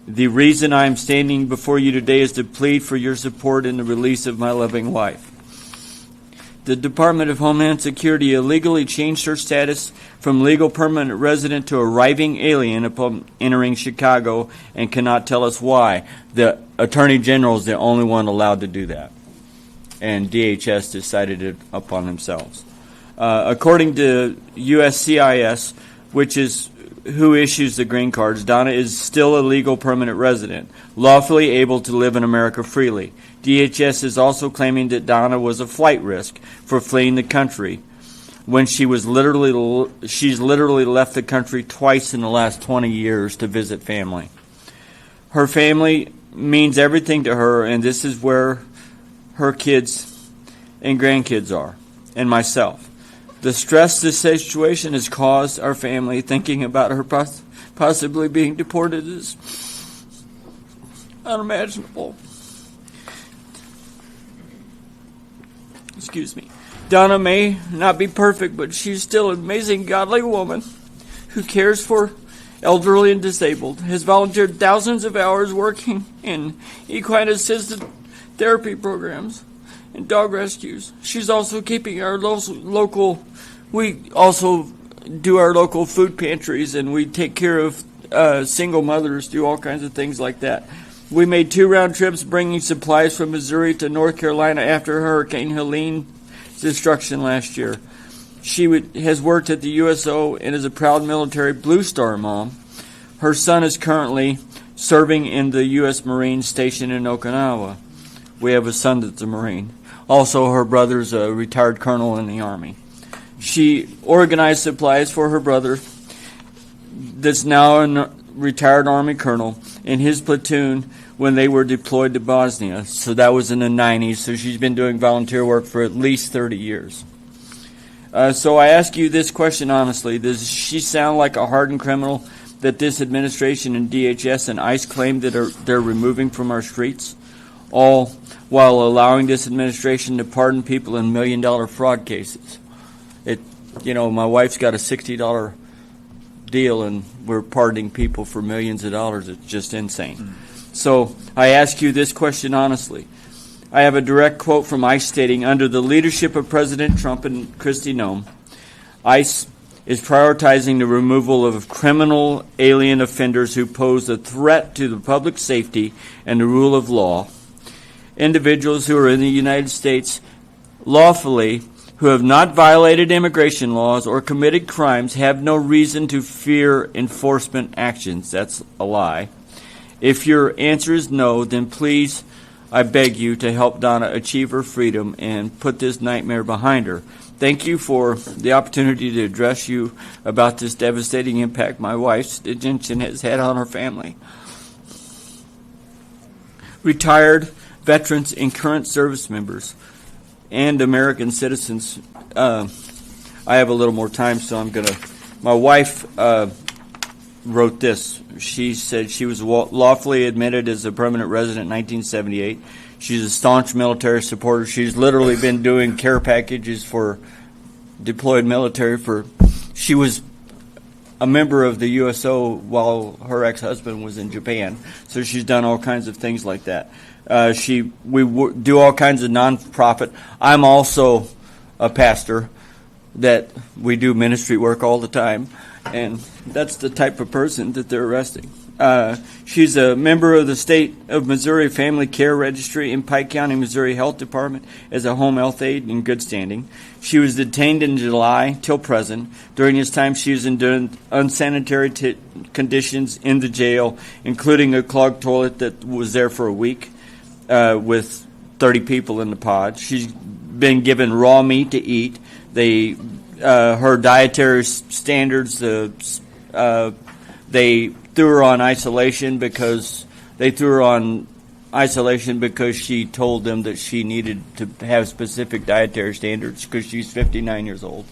The reason I am standing before you today is to plead for your support in the release of my loving wife. The Department of Homeland Security illegally changed her status from legal permanent resident to arriving alien upon entering Chicago and cannot tell us why. The Attorney General is the only one allowed to do that, and DHS decided it upon themselves. According to USCIS, which is who issues the green cards, Donna is still a legal permanent resident, lawfully able to live in America freely. DHS is also claiming that Donna was a flight risk for fleeing the country when she's literally left the country twice in the last 20 years to visit family. Her family means everything to her, and this is where her kids and grandkids are, and myself. The stress this situation has caused our family, thinking about her possibly being deported, is unimaginable. Excuse me. Donna may not be perfect, but she's still an amazing, godly woman who cares for elderly and disabled, has volunteered thousands of hours working in equine assisted therapy programs and dog rescues. She's also keeping our local, we also do our local food pantries, and we take care of single mothers, do all kinds of things like that. We made 2 round trips bringing supplies from Missouri to North Carolina after Hurricane Helene destruction last year. She has worked at the USO and is a proud military Blue Star mom. Her son is currently serving in the U.S. Marine station in Okinawa. We have a son that's a Marine. Also, her brother's a retired colonel in the Army. She organized supplies for her brother that's now a retired Army colonel in his platoon when they were deployed to Bosnia. So that was in the 90s. So she's been doing volunteer work for at least 30 years. So I ask you this question honestly. Does she sound like a hardened criminal that this administration and DHS and ICE claim that they're removing from our streets, all while allowing this administration to pardon people in million-dollar fraud cases? My wife's got a $60 deal, and we're pardoning people for millions of dollars. It's just insane. So I ask you this question honestly. I have a direct quote from ICE stating, under the leadership of President Trump and Kristi Noem, ICE is prioritizing the removal of criminal alien offenders who pose a threat to the public safety and the rule of law. Individuals who are in the United States lawfully who have not violated immigration laws or committed crimes have no reason to fear enforcement actions. That's a lie. If your answer is no, then please, I beg you to help Donna achieve her freedom and put this nightmare behind her. Thank you for the opportunity to address you about this devastating impact my wife's detention has had on her family. Retired veterans and current service members and American citizens. I have a little more time, so my wife wrote this. She said she was lawfully admitted as a permanent resident in 1978. She's a staunch military supporter. She's literally been doing care packages for deployed military she was a member of the USO while her ex-husband was in Japan. So she's done all kinds of things like that. We do all kinds of nonprofit. I'm also a pastor that we do ministry work all the time, and that's the type of person that they're arresting. She's a member of the State of Missouri Family Care Registry in Pike County, Missouri Health Department as a home health aide in good standing. She was detained in July till present. During this time, she was in unsanitary conditions in the jail, including a clogged toilet that was there for a week with 30 people in the pod. She's been given raw meat to eat. Her dietary standards, they threw her on isolation because she told them that she needed to have specific dietary standards because she's 59 years old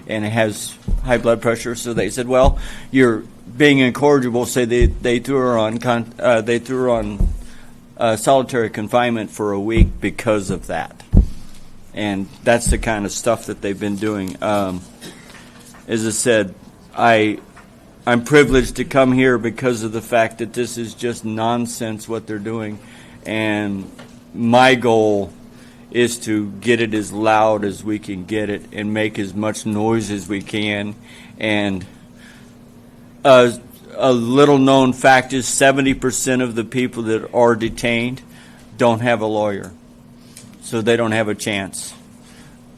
and has high blood pressure. So they said, well, you're being incorrigible. So they threw her on solitary confinement for a week because of that. And that's the kind of stuff that they've been doing. As I said, I'm privileged to come here because of the fact that this is just nonsense what they're doing. And my goal is to get it as loud as we can get it and make as much noise as we can. And a little known fact is 70% of the people that are detained don't have a lawyer. So they don't have a chance.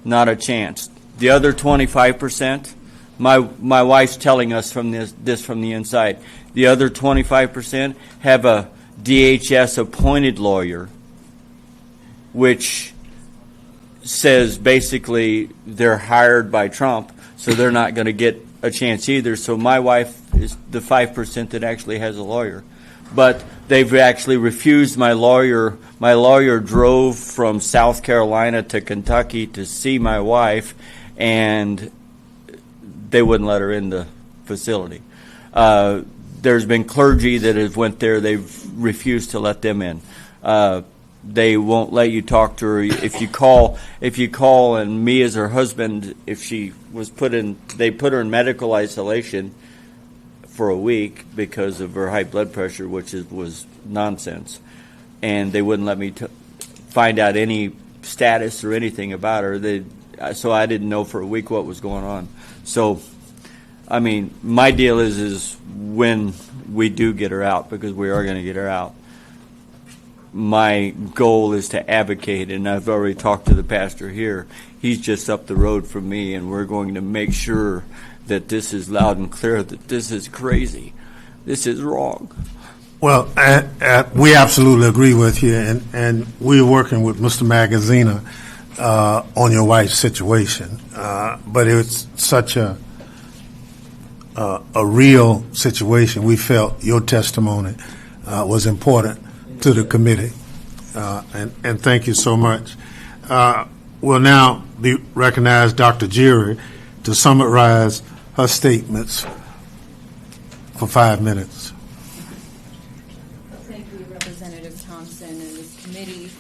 Not a chance. The other 25%, my wife's telling us from this from the inside. The other 25% have a DHS appointed lawyer, which says basically they're hired by Trump, so they're not going to get a chance either. So my wife is the 5% that actually has a lawyer. But they've actually refused my lawyer. My lawyer drove from South Carolina to Kentucky to see my wife, and they wouldn't let her in the facility. There's been clergy that have went there. They've refused to let them in. They won't let you talk to her. If you call, and me as her husband, if she was they put her in medical isolation for a week because of her high blood pressure, which was nonsense. And they wouldn't let me find out any status or anything about her. So I didn't know for a week what was going on. So, I mean, my deal is when we do get her out, because we are going to get her out, my goal is to advocate, and I've already talked to the pastor here. He's just up the road from me, and we're going to make sure that this is loud and clear, that this is crazy. This is wrong. Well, we absolutely agree with you, and we're working with Mr. Magazina on your wife's situation. But it's such a real situation. We felt your testimony was important to the committee, and thank you so much. We'll now recognize Dr. Jerry to summarize her statements for 5 minutes. Thank you, Representative Thompson and this committee.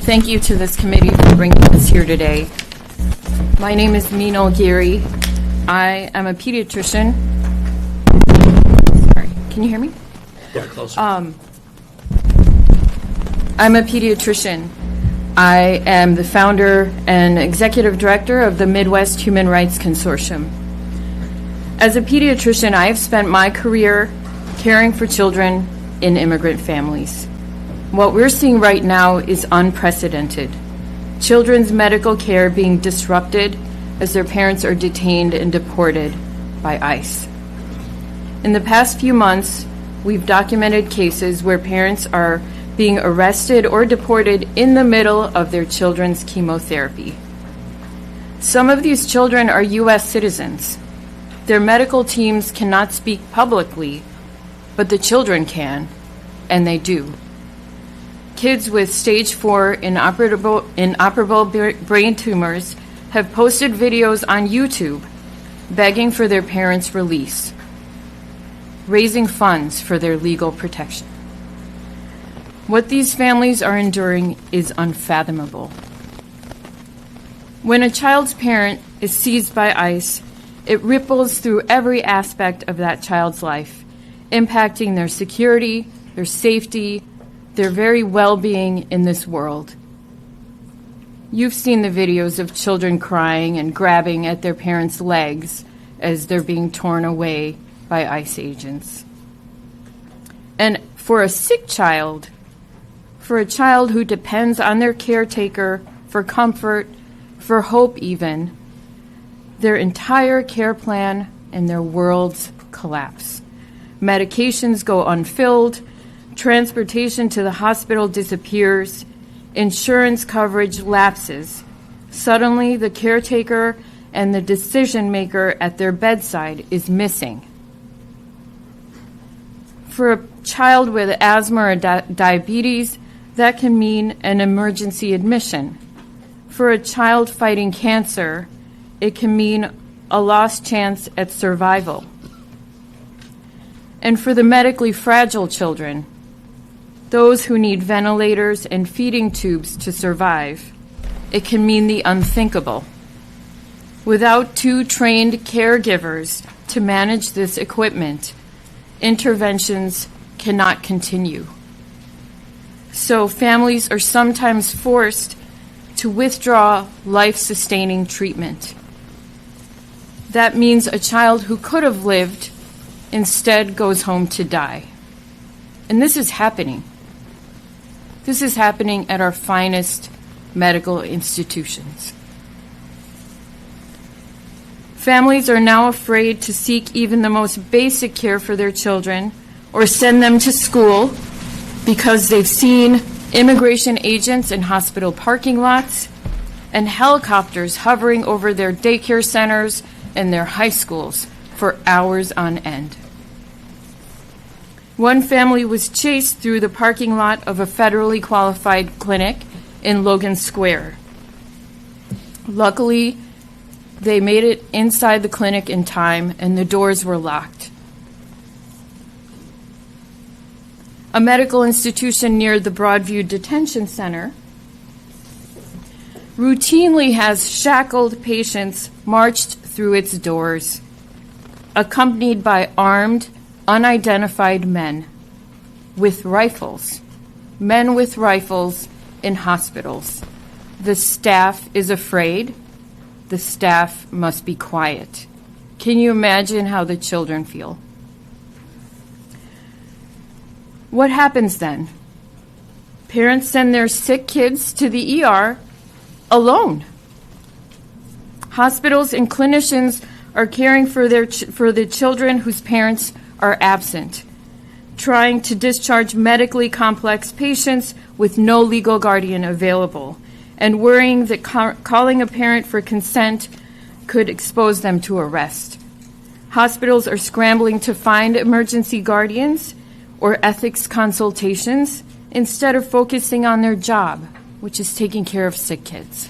Thank you to this committee for bringing us here today. My name is Minal Giri. I am a pediatrician. Sorry, can you hear me? Yeah, closer. I'm a pediatrician. I am the founder and executive director of the Midwest Human Rights Consortium. As a pediatrician, I have spent my career caring for children in immigrant families. What we're seeing right now is unprecedented. children's medical care being disrupted as their parents are detained and deported by ICE. In the past few months, we've documented cases where parents are being arrested or deported in the middle of their children's chemotherapy. Some of these children are U.S. citizens. Their medical teams cannot speak publicly, but the children can, and they do. Kids with stage 4 inoperable brain tumors have posted videos on YouTube begging for their parents' release, raising funds for their legal protection. What these families are enduring is unfathomable. When a child's parent is seized by ICE, it ripples through every aspect of that child's life, impacting their security, their safety, their very well-being in this world. You've seen the videos of children crying and grabbing at their parents' legs as they're being torn away by ICE agents. And for a sick child, for a child who depends on their caretaker for comfort, for hope even, their entire care plan and their worlds collapse. Medications go unfilled, transportation to the hospital disappears, insurance coverage lapses. Suddenly, the caretaker and the decision maker at their bedside is missing. For a child with asthma or diabetes, that can mean an emergency admission. For a child fighting cancer, it can mean a lost chance at survival. And for the medically fragile children, those who need ventilators and feeding tubes to survive, it can mean the unthinkable. Without 2 trained caregivers to manage this equipment, interventions cannot continue. So families are sometimes forced to withdraw life-sustaining treatment. That means a child who could have lived instead goes home to die. And this is happening. This is happening at our finest medical institutions. Families are now afraid to seek even the most basic care for their children or send them to school because they've seen immigration agents in hospital parking lots and helicopters hovering over their daycare centers and their high schools for hours on end. One family was chased through the parking lot of a federally qualified clinic in Logan Square. Luckily, they made it inside the clinic in time and the doors were locked. A medical institution near the Broadview Detention Center routinely has shackled patients marched through its doors, accompanied by armed, unidentified men with rifles. Men with rifles in hospitals. The staff is afraid. The staff must be quiet. Can you imagine how the children feel? What happens then? Parents send their sick kids to the ER alone. Hospitals and clinicians are caring for the children whose parents are absent, trying to discharge medically complex patients with no legal guardian available, and worrying that calling a parent for consent could expose them to arrest. Hospitals are scrambling to find emergency guardians or ethics consultations instead of focusing on their job, which is taking care of sick kids.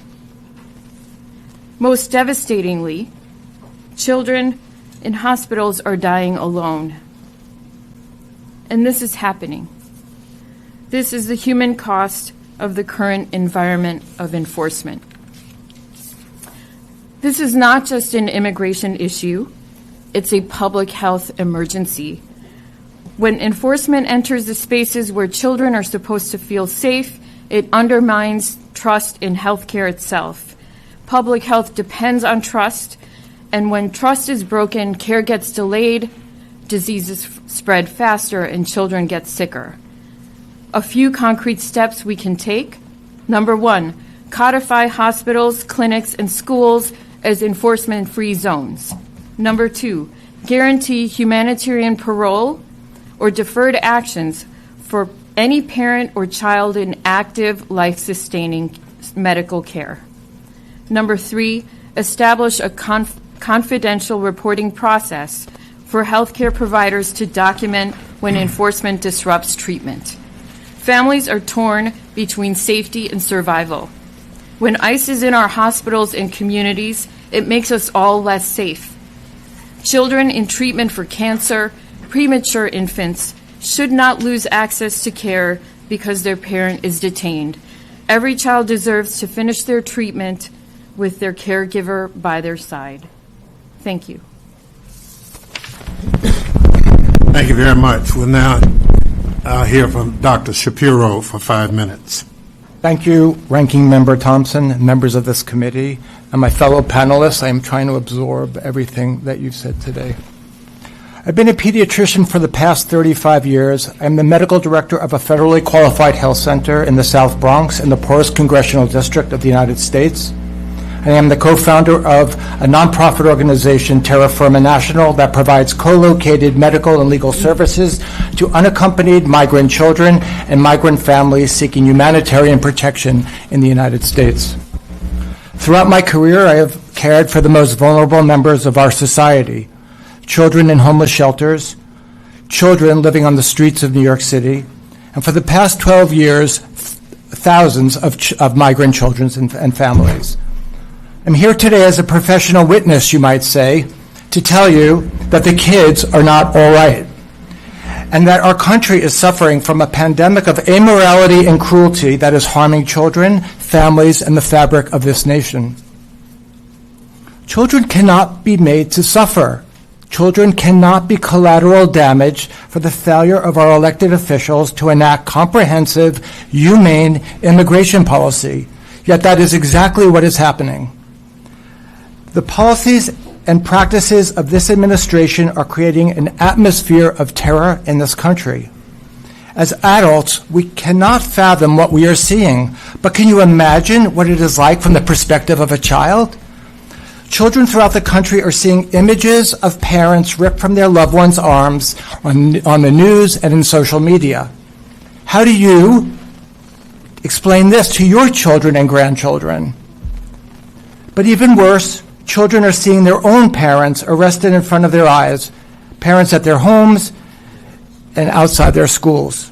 Most devastatingly, children in hospitals are dying alone. And this is happening. This is the human cost of the current environment of enforcement. This is not just an immigration issue, it's a public health emergency. When enforcement enters the spaces where children are supposed to feel safe, it undermines trust in healthcare itself. Public health depends on trust, and when trust is broken, care gets delayed, diseases spread faster, and children get sicker. A few concrete steps we can take. Number 1, codify hospitals, clinics, and schools as enforcement-free zones. Number 2, guarantee humanitarian parole or deferred actions for any parent or child in active, life-sustaining medical care. Number 3, establish a confidential reporting process for healthcare providers to document when enforcement disrupts treatment. Families are torn between safety and survival. When ICE is in our hospitals and communities, it makes us all less safe. Children in treatment for cancer, premature infants, should not lose access to care because their parent is detained. Every child deserves to finish their treatment with their caregiver by their side. Thank you. Thank you very much. We'll now hear from Dr. Shapiro for 5 minutes. Thank you, Ranking Member Thompson, members of this committee, and my fellow panelists. I am trying to absorb everything that you've said today. I've been a pediatrician for the past 35 years. I'm the medical director of a federally qualified health center in the South Bronx in the poorest congressional district of the United States. I am the co-founder of a nonprofit organization, Terra Firma National, that provides co-located medical and legal services to unaccompanied migrant children and migrant families seeking humanitarian protection in the United States. Throughout my career, I have cared for the most vulnerable members of our society, children in homeless shelters, children living on the streets of New York City, and for the past 12 years, thousands of migrant children and families. I'm here today as a professional witness, you might say, to tell you that the kids are not all right, and that our country is suffering from a pandemic of immorality and cruelty that is harming children, families, and the fabric of this nation. Children cannot be made to suffer. Children cannot be collateral damage for the failure of our elected officials to enact comprehensive, humane immigration policy. Yet that is exactly what is happening. The policies and practices of this administration are creating an atmosphere of terror in this country. As adults, we cannot fathom what we are seeing, but can you imagine what it is like from the perspective of a child? Children throughout the country are seeing images of parents ripped from their loved ones' arms on the news and in social media. How do you explain this to your children and grandchildren? But even worse, children are seeing their own parents arrested in front of their eyes, parents at their homes and outside their schools.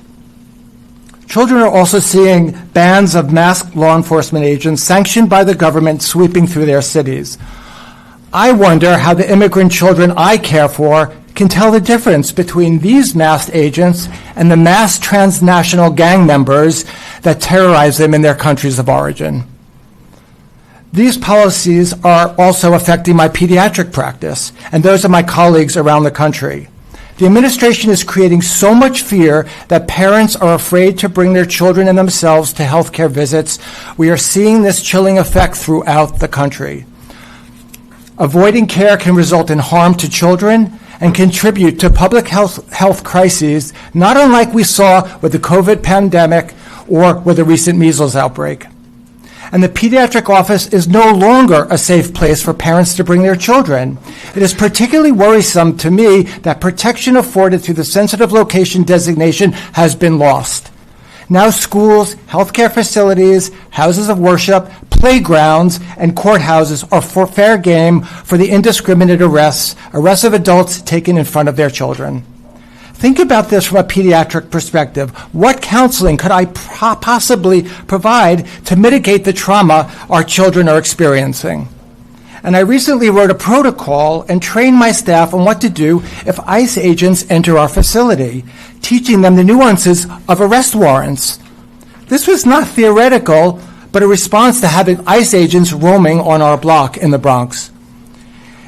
Children are also seeing bands of masked law enforcement agents sanctioned by the government sweeping through their cities. I wonder how the immigrant children I care for can tell the difference between these masked agents and the mass transnational gang members that terrorize them in their countries of origin. These policies are also affecting my pediatric practice and those of my colleagues around the country. The administration is creating so much fear that parents are afraid to bring their children and themselves to healthcare visits. We are seeing this chilling effect throughout the country. Avoiding care can result in harm to children and contribute to public health crises, not unlike we saw with the COVID pandemic or with the recent measles outbreak. And the pediatric office is no longer a safe place for parents to bring their children. It is particularly worrisome to me that protection afforded through the sensitive location designation has been lost. Now schools, healthcare facilities, houses of worship, playgrounds, and courthouses are for fair game for the indiscriminate arrests of adults taken in front of their children. Think about this from a pediatric perspective. What counseling could I possibly provide to mitigate the trauma our children are experiencing? And I recently wrote a protocol and trained my staff on what to do if ICE agents enter our facility, teaching them the nuances of arrest warrants. This was not theoretical, but a response to having ICE agents roaming on our block in the Bronx.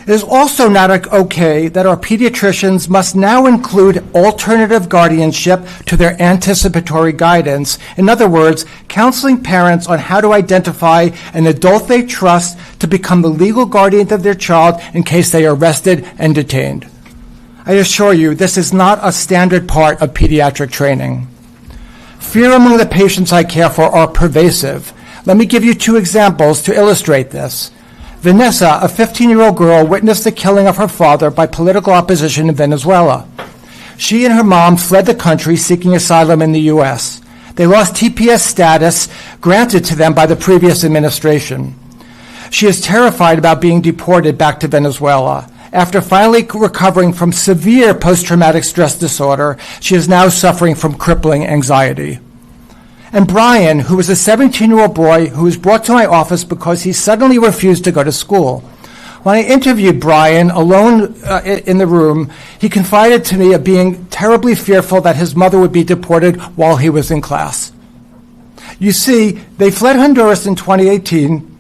It is also not okay that our pediatricians must now include alternative guardianship to their anticipatory guidance. In other words, counseling parents on how to identify an adult they trust to become the legal guardian of their child in case they are arrested and detained. I assure you, this is not a standard part of pediatric training. Fear among the patients I care for are pervasive. Let me give you two examples to illustrate this. Vanessa, a 15-year-old girl, witnessed the killing of her father by political opposition in Venezuela. She and her mom fled the country seeking asylum in the U.S. They lost TPS status granted to them by the previous administration. She is terrified about being deported back to Venezuela. After finally recovering from severe post-traumatic stress disorder, she is now suffering from crippling anxiety. And Brian, who was a 17-year-old boy who was brought to my office because he suddenly refused to go to school. When I interviewed Brian alone in the room, he confided to me of being terribly fearful that his mother would be deported while he was in class. You see, they fled Honduras in 2018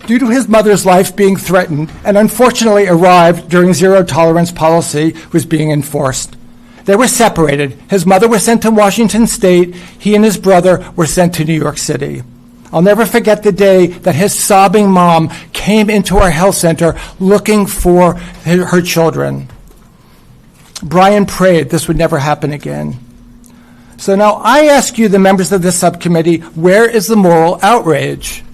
due to his mother's life being threatened, and unfortunately arrived during zero-tolerance policy was being enforced. They were separated. His mother was sent to Washington State. He and his brother were sent to New York City. I'll never forget the day that his sobbing mom came into our health center looking for her children. Brian prayed this would never happen again. So now I ask you, the members of this subcommittee, where is the moral outrage?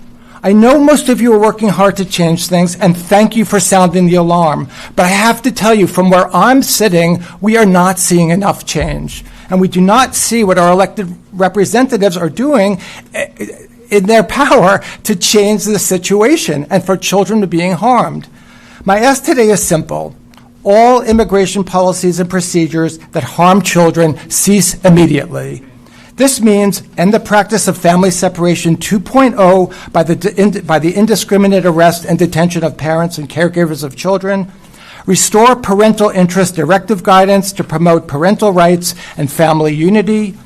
I know most of you are working hard to change things, and thank you for sounding the alarm. But I have to tell you, from where I'm sitting, we are not seeing enough change. And we do not see what our elected representatives are doing in their power to change the situation and for children to being harmed. My ask today is simple. All immigration policies and procedures that harm children cease immediately. This means end the practice of family separation 2.0 by the indiscriminate arrest and detention of parents and caregivers of children, restore parental interest directive guidance to promote parental rights and family unity,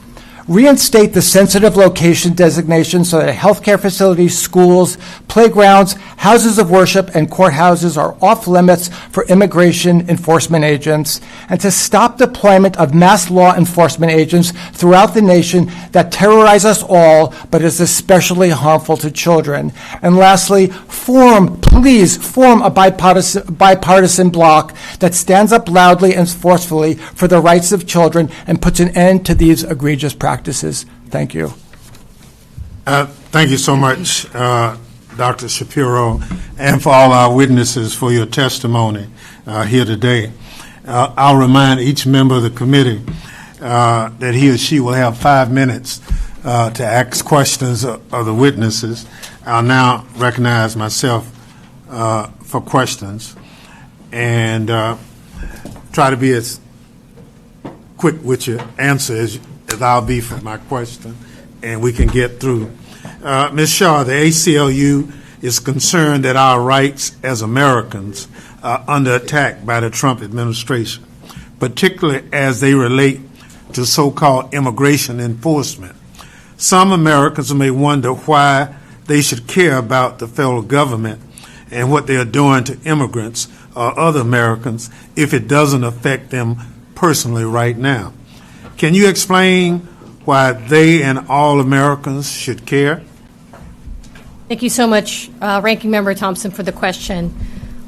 reinstate the sensitive location designation so that healthcare facilities, schools, playgrounds, houses of worship, and courthouses are off limits for immigration enforcement agents, and to stop deployment of mass law enforcement agents throughout the nation that terrorize us all, but is especially harmful to children. And lastly, please form a bipartisan bloc that stands up loudly and forcefully for the rights of children and puts an end to these egregious practices. Thank you. Thank you so much, Dr. Shapiro, and for all our witnesses for your testimony here today. I'll remind each member of the committee that he or she will have 5 minutes to ask questions of the witnesses. I'll now recognize myself for questions and try to be as quick with your answer as I'll be for my question, and we can get through. Ms. Shaw, the ACLU is concerned that our rights as Americans are under attack by the Trump administration, particularly as they relate to so-called immigration enforcement. Some Americans may wonder why they should care about the federal government and what they are doing to immigrants or other Americans if it doesn't affect them personally right now. Can you explain why they and all Americans should care? Thank you so much, Ranking Member Thompson, for the question.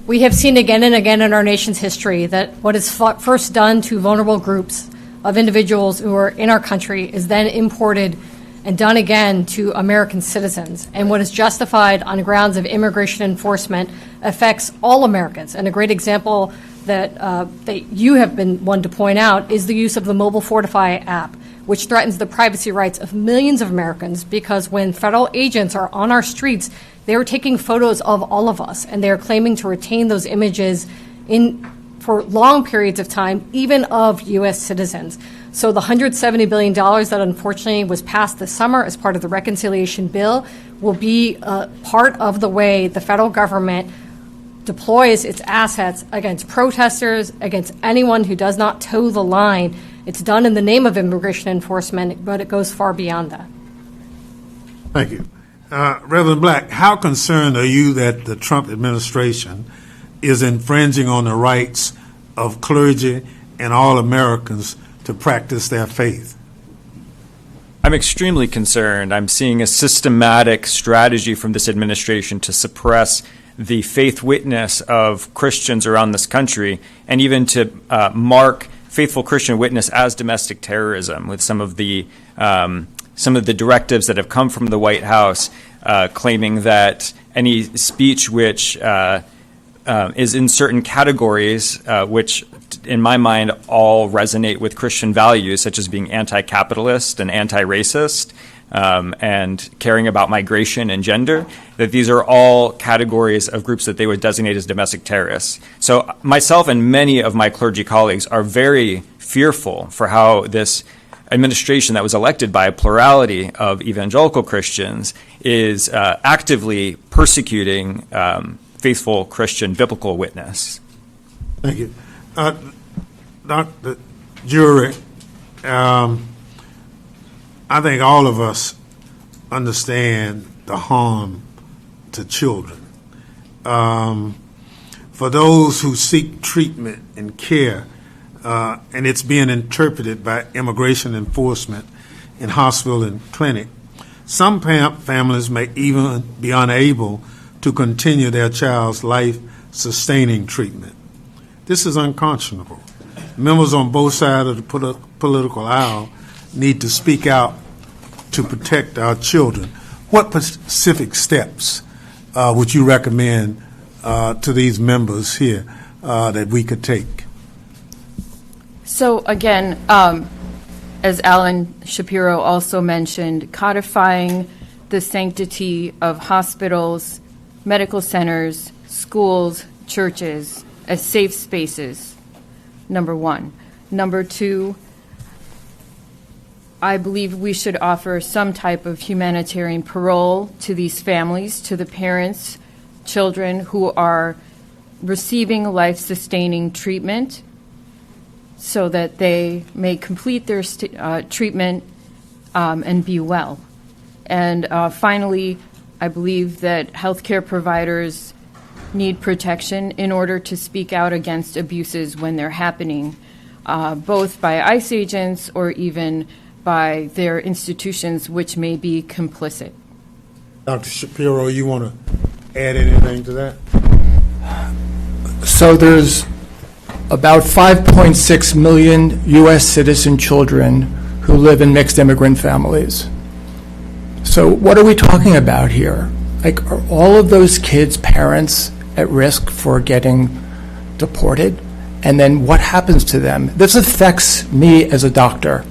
We have seen again and again in our nation's history that what is first done to vulnerable groups of individuals who are in our country is then imported and done again to American citizens. And what is justified on grounds of immigration enforcement affects all Americans. And a great example that you have been one to point out is the use of the Mobile Fortify app, which threatens the privacy rights of millions of Americans because when federal agents are on our streets, they are taking photos of all of us, and they are claiming to retain those images for long periods of time, even of U.S. citizens. So the $170 billion that unfortunately was passed this summer as part of the reconciliation bill will be part of the way the federal government deploys its assets against protesters, against anyone who does not toe the line. It's done in the name of immigration enforcement, but it goes far beyond that. Thank you. Reverend Black, how concerned are you that the Trump administration is infringing on the rights of clergy and all Americans to practice their faith? I'm extremely concerned. I'm seeing a systematic strategy from this administration to suppress the faith witness of Christians around this country, and even to mark faithful Christian witness as domestic terrorism, with some of the directives that have come from the White House claiming that any speech which is in certain categories, which in my mind all resonate with Christian values, such as being anti-capitalist and anti-racist, and caring about migration and gender, that these are all categories of groups that they would designate as domestic terrorists. So myself and many of my clergy colleagues are very fearful for how this administration that was elected by a plurality of evangelical Christians is actively persecuting faithful Christian biblical witness. Thank you. Dr. Jury, I think all of us understand the harm to children. For those who seek treatment and care, and it's being interpreted by immigration enforcement in hospital and clinic, some families may even be unable to continue their child's life-sustaining treatment. This is unconscionable. Members on both sides of the political aisle need to speak out to protect our children. What specific steps would you recommend to these members here that we could take? So again, as Alan Shapiro also mentioned, codifying the sanctity of hospitals, medical centers, schools, churches as safe spaces, number one. Number two, I believe we should offer some type of humanitarian parole to these families, to the parents, children who are receiving life-sustaining treatment, so that they may complete their treatment and be well. And finally, I believe that healthcare providers need protection in order to speak out against abuses when they're happening, both by ICE agents or even by their institutions, which may be complicit. Dr. Shapiro, you want to add anything to that? So there's about 5.6 million U.S. citizen children who live in mixed immigrant families. So what are we talking about here? Like, are all of those kids' parents at risk for getting deported? And then what happens to them? This affects me as a doctor,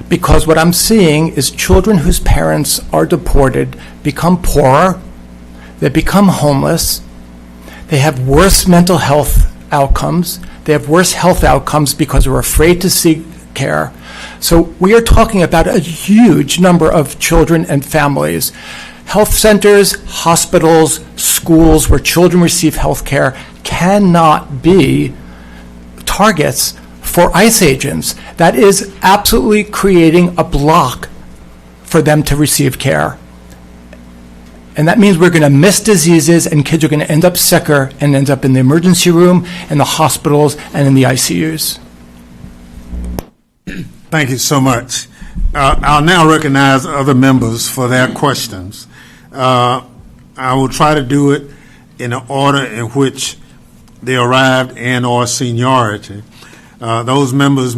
because what I'm seeing is children whose parents are deported become poorer, they become homeless, they have worse mental health outcomes, they have worse health outcomes because they're afraid to seek care. So we are talking about a huge number of children and families. Health centers, hospitals, schools where children receive health care cannot be targets for ICE agents. That is absolutely creating a block for them to receive care. And that means we're going to miss diseases, and kids are going to end up sicker and end up in the emergency room, in the hospitals, and in the ICUs. Thank you so much. I'll now recognize other members for their questions. I will try to do it in the order in which they arrived and or seniority. Those members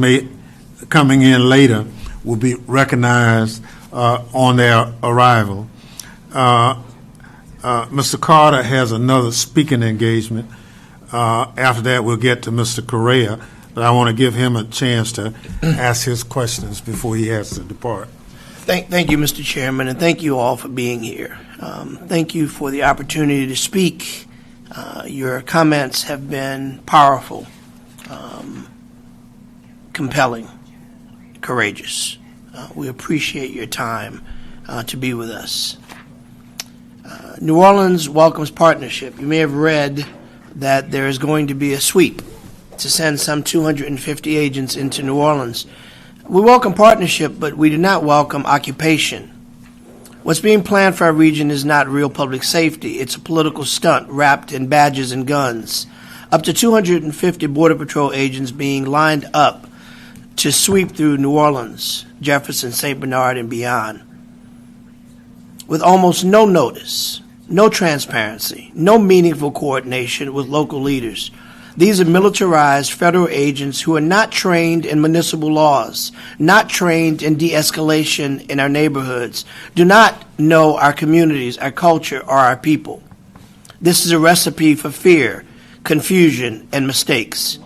coming in later will be recognized on their arrival. Mr. Carter has another speaking engagement. After that, we'll get to Mr. Correa, but I want to give him a chance to ask his questions before he has to depart. Thank you, Mr. Chairman, and thank you all for being here. Thank you for the opportunity to speak. Your comments have been powerful, compelling, courageous. We appreciate your time to be with us. New Orleans welcomes partnership. You may have read that there is going to be a sweep to send some 250 agents into New Orleans. We welcome partnership, but we do not welcome occupation. What's being planned for our region is not real public safety. It's a political stunt wrapped in badges and guns. Up to 250 Border Patrol agents being lined up to sweep through New Orleans, Jefferson, St. Bernard, and beyond, with almost no notice, no transparency, no meaningful coordination with local leaders. These are militarized federal agents who are not trained in municipal laws, not trained in de-escalation in our neighborhoods, do not know our communities, our culture, or our people. This is a recipe for fear, confusion, and mistakes.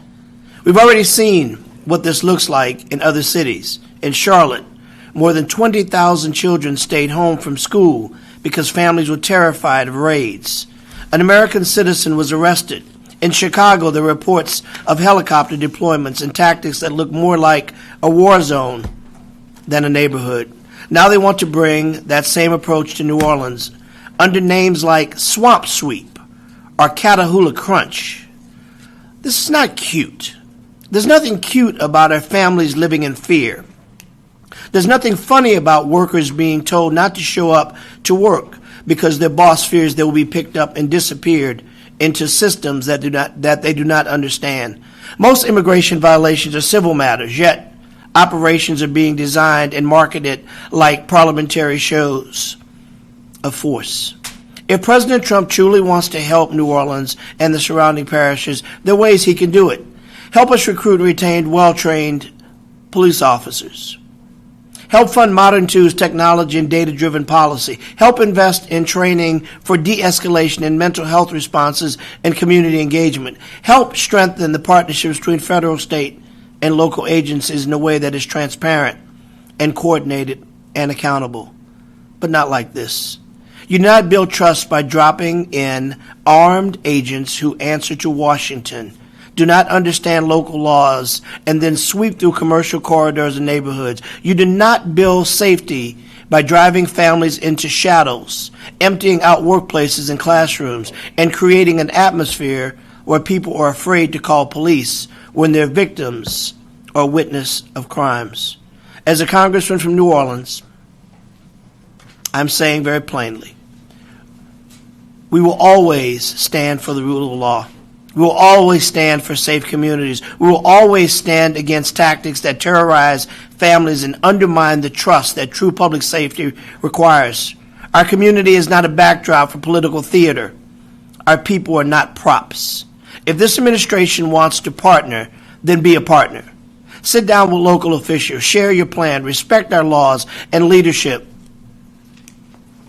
We've already seen what this looks like in other cities. In Charlotte, more than 20,000 children stayed home from school because families were terrified of raids. An American citizen was arrested. In Chicago, there were reports of helicopter deployments and tactics that look more like a war zone than a neighborhood. Now they want to bring that same approach to New Orleans under names like Swamp Sweep or Catahoula Crunch. This is not cute. There's nothing cute about our families living in fear. There's nothing funny about workers being told not to show up to work because their boss fears they will be picked up and disappeared into systems that they do not understand. Most immigration violations are civil matters, yet operations are being designed and marketed like parliamentary shows of force. If President Trump truly wants to help New Orleans and the surrounding parishes, there are ways he can do it. Help us recruit and retain well-trained police officers. Help fund modern tools, technology, and data-driven policy. Help invest in training for de-escalation and mental health responses and community engagement. Help strengthen the partnerships between federal, state, and local agencies in a way that is transparent and coordinated and accountable. But not like this. You do not build trust by dropping in armed agents who answer to Washington, do not understand local laws, and then sweep through commercial corridors and neighborhoods. You do not build safety by driving families into shadows, emptying out workplaces and classrooms, and creating an atmosphere where people are afraid to call police when they're victims or witness of crimes. As a congressman from New Orleans, I'm saying very plainly, we will always stand for the rule of law. We will always stand for safe communities. We will always stand against tactics that terrorize families and undermine the trust that true public safety requires. Our community is not a backdrop for political theater. Our people are not props. If this administration wants to partner, then be a partner. Sit down with local officials, share your plan, respect our laws and leadership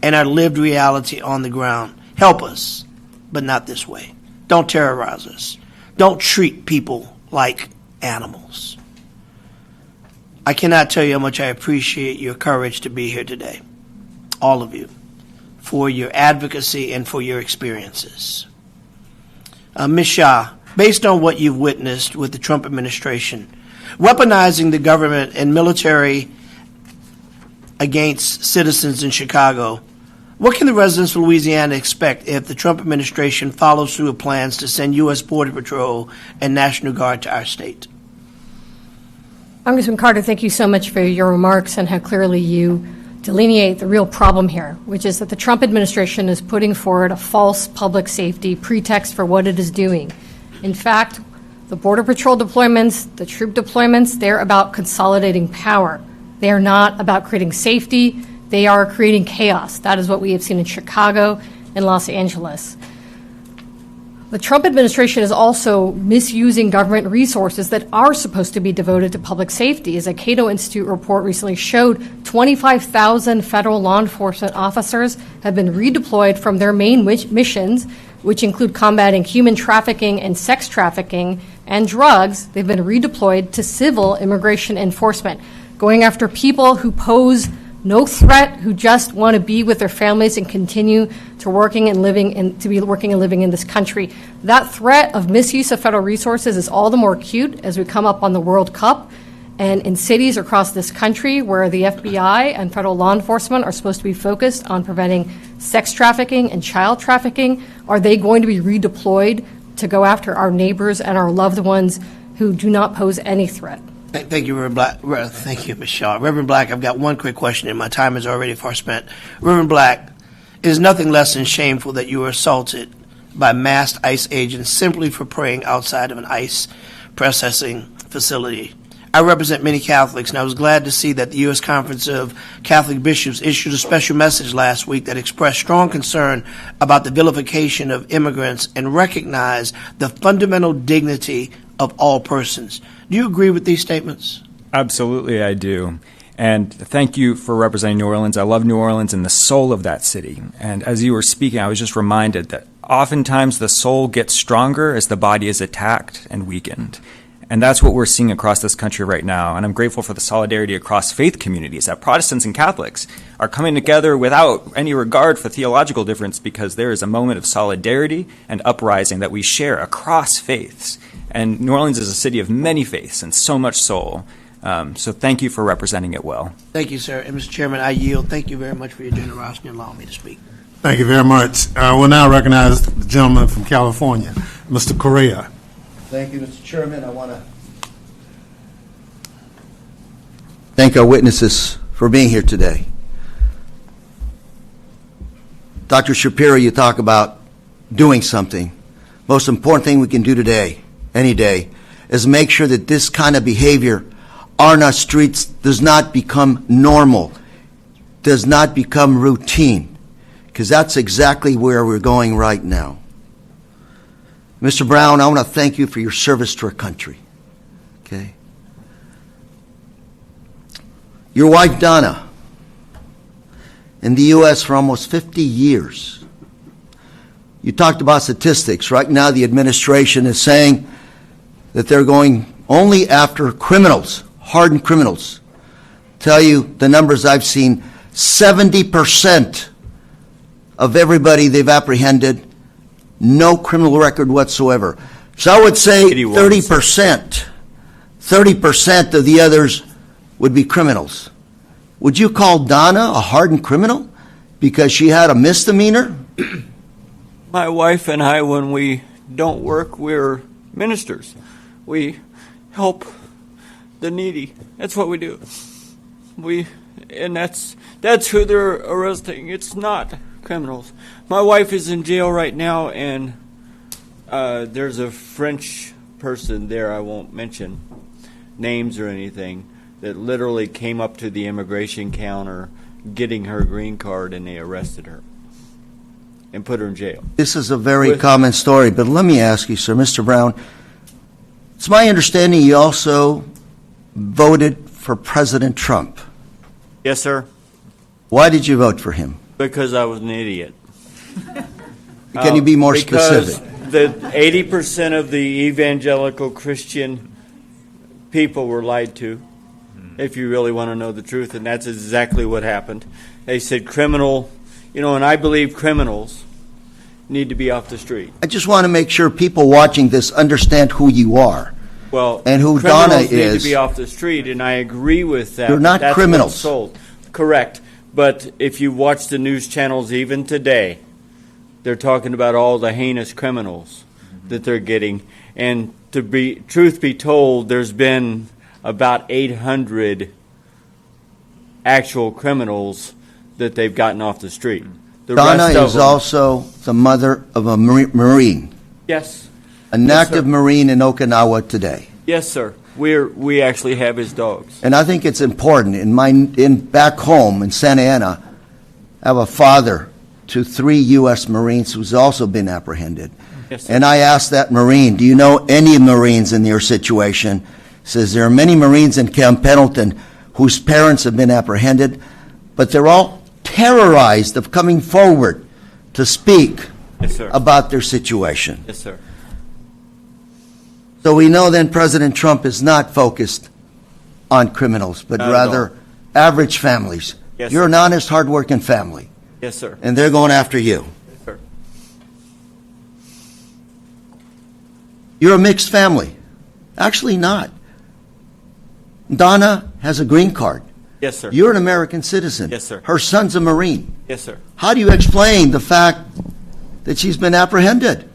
and our lived reality on the ground. Help us, but not this way. Don't terrorize us. Don't treat people like animals. I cannot tell you how much I appreciate your courage to be here today, all of you, for your advocacy and for your experiences. Ms. Shah, based on what you've witnessed with the Trump administration, weaponizing the government and military against citizens in Chicago, what can the residents of Louisiana expect if the Trump administration follows through with plans to send U.S. Border Patrol and National Guard to our state? Congressman Carter, thank you so much for your remarks and how clearly you delineate the real problem here, which is that the Trump administration is putting forward a false public safety pretext for what it is doing. In fact, the Border Patrol deployments, the troop deployments, they're about consolidating power. They are not about creating safety. They are creating chaos. That is what we have seen in Chicago and Los Angeles. The Trump administration is also misusing government resources that are supposed to be devoted to public safety. As a Cato Institute report recently showed, 25,000 federal law enforcement officers have been redeployed from their main missions, which include combating human trafficking and sex trafficking and drugs. They've been redeployed to civil immigration enforcement, going after people who pose no threat, who just want to be with their families and continue to be working and living in this country. That threat of misuse of federal resources is all the more acute as we come up on the World Cup and in cities across this country where the FBI and federal law enforcement are supposed to be focused on preventing sex trafficking and child trafficking. Are they going to be redeployed to go after our neighbors and our loved ones who do not pose any threat? Thank you, Reverend Black. Thank you, Ms. Shaw. Reverend Black, I've got one quick question, and my time is already far spent. Reverend Black, it is nothing less than shameful that you were assaulted by masked ICE agents simply for praying outside of an ICE processing facility. I represent many Catholics, and I was glad to see that the U.S. Conference of Catholic Bishops issued a special message last week that expressed strong concern about the vilification of immigrants and recognized the fundamental dignity of all persons. Do you agree with these statements? Absolutely, I do. And thank you for representing New Orleans. I love New Orleans and the soul of that city. And as you were speaking, I was just reminded that oftentimes the soul gets stronger as the body is attacked and weakened. And that's what we're seeing across this country right now. And I'm grateful for the solidarity across faith communities, that Protestants and Catholics are coming together without any regard for theological difference, because there is a moment of solidarity and uprising that we share across faiths. And New Orleans is a city of many faiths and so much soul. So thank you for representing it well. Thank you, sir. And Mr. Chairman, I yield. Thank you very much for your generosity in allowing me to speak. Thank you very much. We'll now recognize the gentleman from California, Mr. Correa. Thank you, Mr. Chairman. I want to thank our witnesses for being here today. Dr. Shapiro, you talk about doing something. Most important thing we can do today, any day, is make sure that this kind of behavior on our streets does not become normal, does not become routine, because that's exactly where we're going right now. Mr. Brown, I want to thank you for your service to our country. Okay? Your wife, Donna, in the U.S. for almost 50 years. You talked about statistics. Right now, the administration is saying that they're going only after criminals, hardened criminals. Tell you the numbers I've seen, 70% of everybody they've apprehended, no criminal record whatsoever. So I would say 30% of the others would be criminals. Would you call Donna a hardened criminal because she had a misdemeanor? My wife and I, when we don't work, we're ministers. We help the needy. That's what we do. And that's who they're arresting. It's not criminals. My wife is in jail right now, and there's a French person there, I won't mention names or anything, that literally came up to the immigration counter getting her green card, and they arrested her and put her in jail. This is a very common story, but let me ask you, sir, Mr. Brown, it's my understanding you also voted for President Trump. Yes, sir. Why did you vote for him? Because I was an idiot. Can you be more specific? Because 80% of the evangelical Christian people were lied to, if you really want to know the truth, and that's exactly what happened. They said criminal, and I believe criminals need to be off the street. I just want to make sure people watching this understand who you are. Well, and who criminals Donna need is. to be off the street, and I agree with that. You're not That's criminals. what's sold. Correct. But if you watch the news channels even today, they're talking about all the heinous criminals that they're getting. And truth be told, there's been about 800 actual criminals that they've gotten off the street. The Donna rest of is them, also the mother of a Marine. Yes. An Yes, active sir. Marine in Okinawa today. Yes, sir. We actually have his dogs. And I think it's important. In back home in Santa Ana, I have a father to 3 U.S. Marines who's also been apprehended. Yes, sir. And I asked that Marine, do you know any Marines in your situation? He says, there are many Marines in Camp Pendleton whose parents have been apprehended, but they're all terrorized of coming forward to speak Yes, sir. about their situation. Yes, sir. So we know then President Trump is not focused on criminals, but Not at rather average families. Yes, You're sir. an honest, hardworking family, Yes, sir. and they're going after you. Yes, sir. You're a mixed family. Actually not. Donna has a green card. Yes, sir. You're an American citizen. Yes, sir. Her son's a Marine. Yes, sir. How do you explain the fact that she's been apprehended?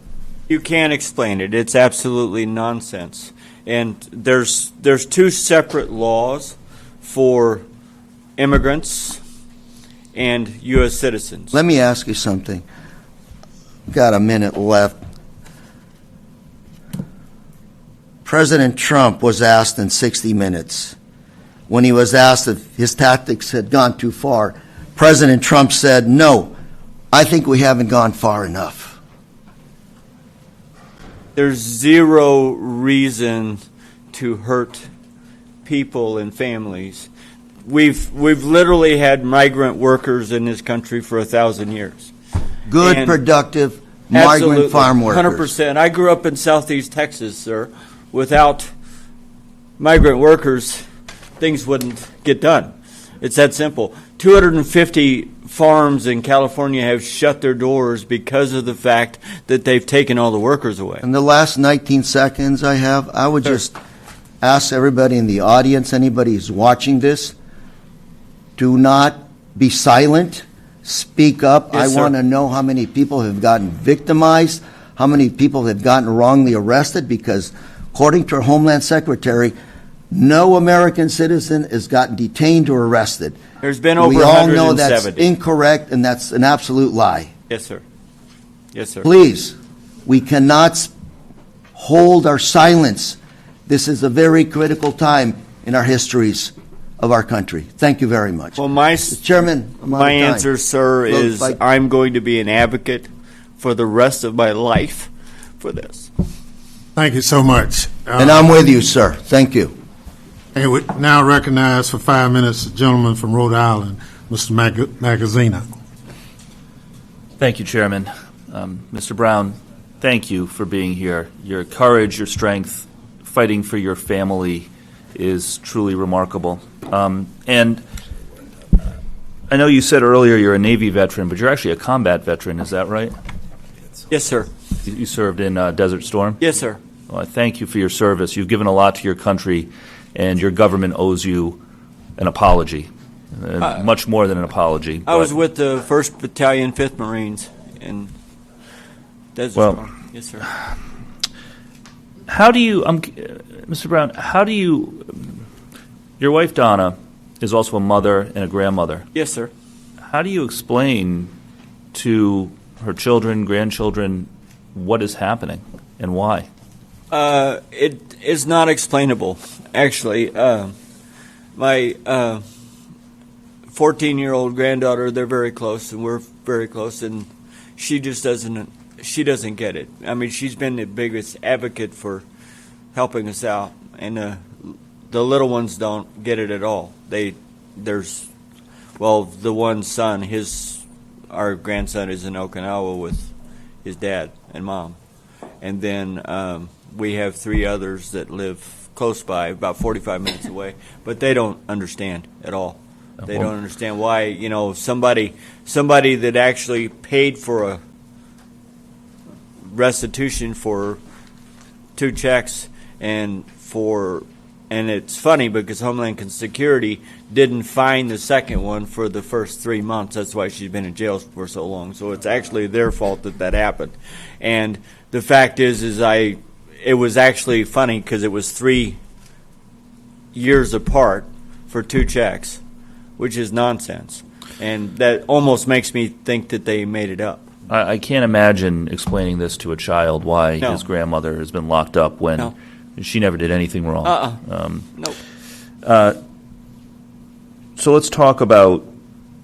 You can't explain it. It's absolutely nonsense. And there's 2 separate laws for immigrants and U.S. citizens. Let me ask you something. Got a minute left. President Trump was asked in 60 Minutes, when he was asked if his tactics had gone too far, President Trump said, "No, I think we haven't gone far enough." There's zero reason to hurt people and families. We've literally had migrant workers in this country for 1,000 years. Good, And productive migrant farm workers. 100%. I grew up in southeast Texas, sir. Without migrant workers, things wouldn't get done. It's that simple. 250 farms in California have shut their doors because of the fact that they've taken all the workers away. In the last 19 seconds I have, I would just ask everybody in the audience, anybody who's watching this, do not be silent. Speak up. Yes, I sir. want to know how many people have gotten victimized, how many people have gotten wrongly arrested, because according to our Homeland Secretary, no American citizen has gotten detained or arrested. There's been over We all know 170. that's incorrect and that's an absolute lie. Yes, sir. Yes, sir. Please, we cannot hold our silence. This is a very critical time in our histories of our country. Thank you very much. Well, my Mr. Chairman, I'm out my of time. answer, sir, Close is by- I'm going to be an advocate for the rest of my life for this. Thank you so much. And I'm with you, sir. Thank you. And we now recognize for 5 minutes the gentleman from Rhode Island, Mr. Magazina. Thank you, Chairman. Mr. Brown, thank you for being here. Your courage, your strength, fighting for your family is truly remarkable. And I know you said earlier you're a Navy veteran, but you're actually a combat veteran. Is that right? Yes, sir. You served in Desert Storm? Yes, sir. Well, I thank you for your service. You've given a lot to your country, and your government owes you an apology. Much more than an apology. I was with the 1st Battalion, 5th Marines in Desert Storm. Yes, sir. How do you, Mr. Brown, how do you, your wife Donna is also a mother and a grandmother. Yes, sir. How do you explain to her children, grandchildren, what is happening and why? It is not explainable, actually. My 14-year-old granddaughter, they're very close, and we're very close, and she just doesn't get it. I mean, she's been the biggest advocate for helping us out, and the little ones don't get it at all. The one son, our grandson is in Okinawa with his dad and mom, and then we have 3 others that live close by, about 45 minutes away, but they don't understand at all. They don't understand why, somebody that actually paid for a restitution for 2 checks and it's funny because Homeland Security didn't find the second one for the first 3 months. That's why she's been in jail for so long. So it's actually their fault that happened. And the fact is it was actually funny because it was 3 years apart for 2 checks, which is nonsense. And that almost makes me think that they made it up. I can't imagine explaining this to a child why No. his grandmother has been locked up when she never did anything wrong. Nope. So let's talk about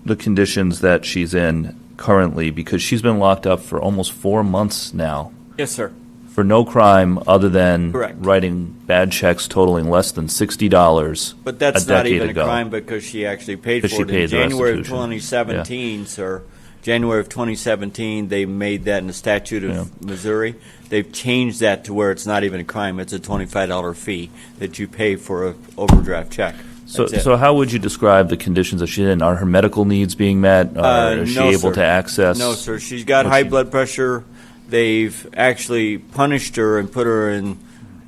the conditions that she's in currently, because she's been locked up for almost 4 months now Yes, sir. for no crime other than Correct. writing bad checks totaling less than $60 But that's a not decade even ago. a crime because she actually paid Because for she it in paid the January of restitution. 2017, sir. January of 2017, they made that in the statute of Missouri. They've changed that to where it's not even a crime. It's a $25 fee that you pay for an overdraft check. So, That's it. so how would you describe the conditions that she's in? Are her medical needs being met? Is she no, able sir. to access? No, sir. She's got what's high she- blood pressure. They've actually punished her and put her in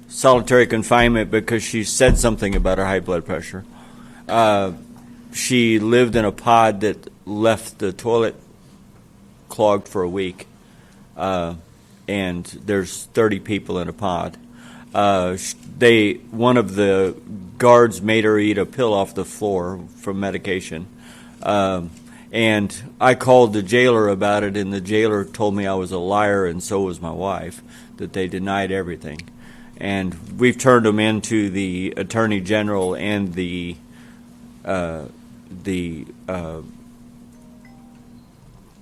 solitary confinement because she said something about her high blood pressure. She lived in a pod that left the toilet clogged for a week, and there's 30 people in a pod. One of the guards made her eat a pill off the floor from medication. And I called the jailer about it, and the jailer told me I was a liar, and so was my wife, that they denied everything. and we've turned them into the Attorney General and the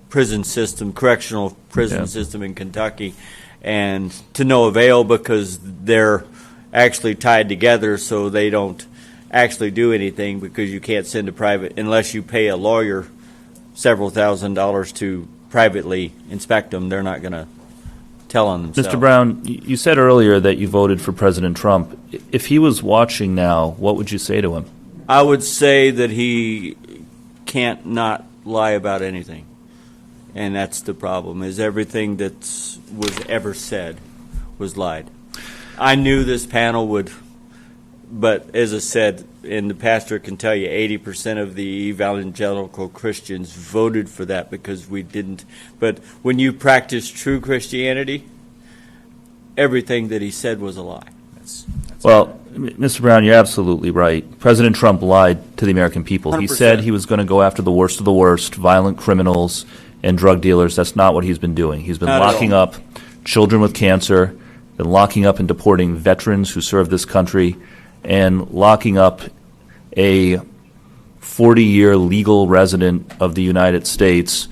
prison system, correctional prison system in Kentucky, and to no avail because they're actually tied together, so they don't actually do anything because you can't send a private unless you pay a lawyer several $1,000s to privately inspect them. They're not going to tell on themselves. Mr. Brown, you said earlier that you voted for President Trump. If he was watching now, what would you say to him? I would say that he can't not lie about anything. And that's the problem, is everything that was ever said was lied. I knew this panel would, but as I said, and the pastor can tell you, 80% of the evangelical Christians voted for that because we didn't. But when you practice true Christianity, everything that he said was a lie. Well, Mr. Brown, you're absolutely right. President Trump lied to the American people. 100%. He said he was going to go after the worst of the worst, violent criminals and drug dealers. That's not what he's been doing. He's been locking up children with cancer, been locking up and deporting veterans who serve this country, and locking up a 40-year legal resident of the United States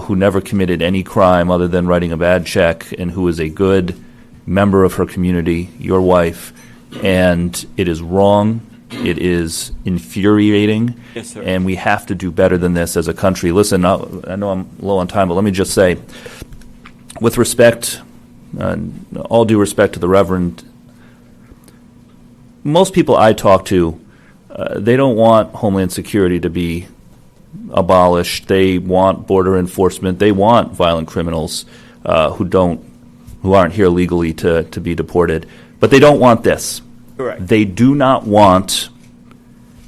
who never committed any crime other than writing a bad check and who is a good member of her community, your wife. And it is wrong. It is infuriating. Yes, sir. And we have to do better than this as a country. Listen, I know I'm low on time, but let me just say, with respect, all due respect to the Reverend, most people I talk to, they don't want Homeland Security to be abolished. They want border enforcement. They want violent criminals who aren't here legally to be deported. But they don't want this. Correct. They do not want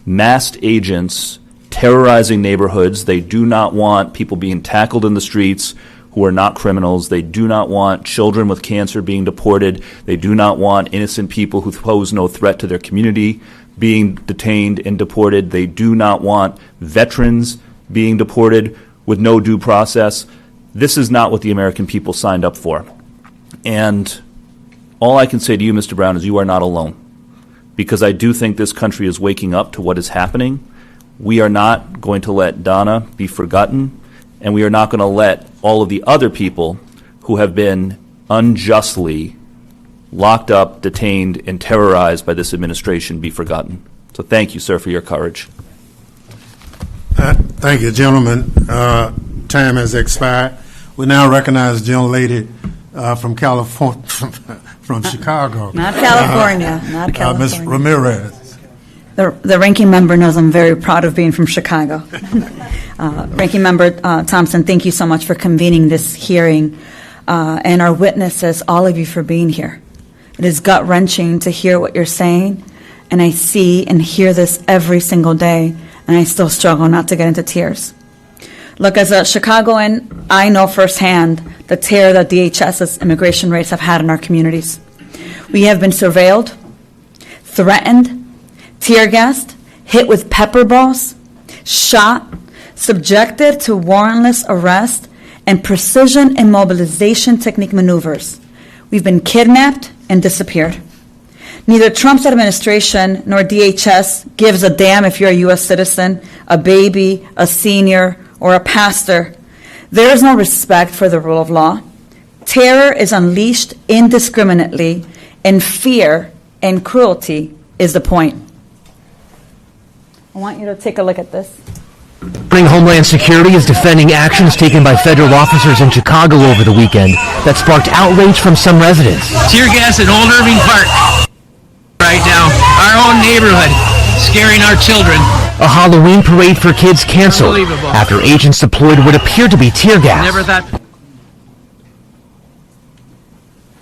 masked agents terrorizing neighborhoods. They do not want people being tackled in the streets who are not criminals. They do not want children with cancer being deported. They do not want innocent people who pose no threat to their community being detained and deported. They do not want veterans being deported with no due process. This is not what the American people signed up for. And all I can say to you, Mr. Brown, is you are not alone, because I do think this country is waking up to what is happening. We are not going to let Donna be forgotten, and we are not going to let all of the other people who have been unjustly locked up, detained, and terrorized by this administration be forgotten. So thank you, sir, for your courage. Thank you, gentlemen. Time has expired. We now recognize the young lady from California, from Chicago. Not California, not California. Ms. Ramirez. The ranking member knows I'm very proud of being from Chicago. Ranking Member Thompson, thank you so much for convening this hearing, and our witnesses, all of you, for being here. It is gut-wrenching to hear what you're saying, and I see and hear this every single day, and I still struggle not to get into tears. Look, as a Chicagoan, I know firsthand the terror that DHS's immigration raids have had in our communities. We have been surveilled, threatened, tear gassed, hit with pepper balls, shot, subjected to warrantless arrest and precision immobilization technique maneuvers. We've been kidnapped and disappeared. Neither Trump's administration nor DHS gives a damn if you're a U.S. citizen, a baby, a senior, or a pastor. There is no respect for the rule of law. Terror is unleashed indiscriminately, and fear and cruelty is the point. I want you to take a look at this. Homeland Security is defending actions taken by federal officers in Chicago over the weekend that sparked outrage from some residents. Tear gas at Old Irving Park right now, our own neighborhood, scaring our children. A Halloween parade for kids canceled after agents deployed what appeared to be tear gas. Never thought.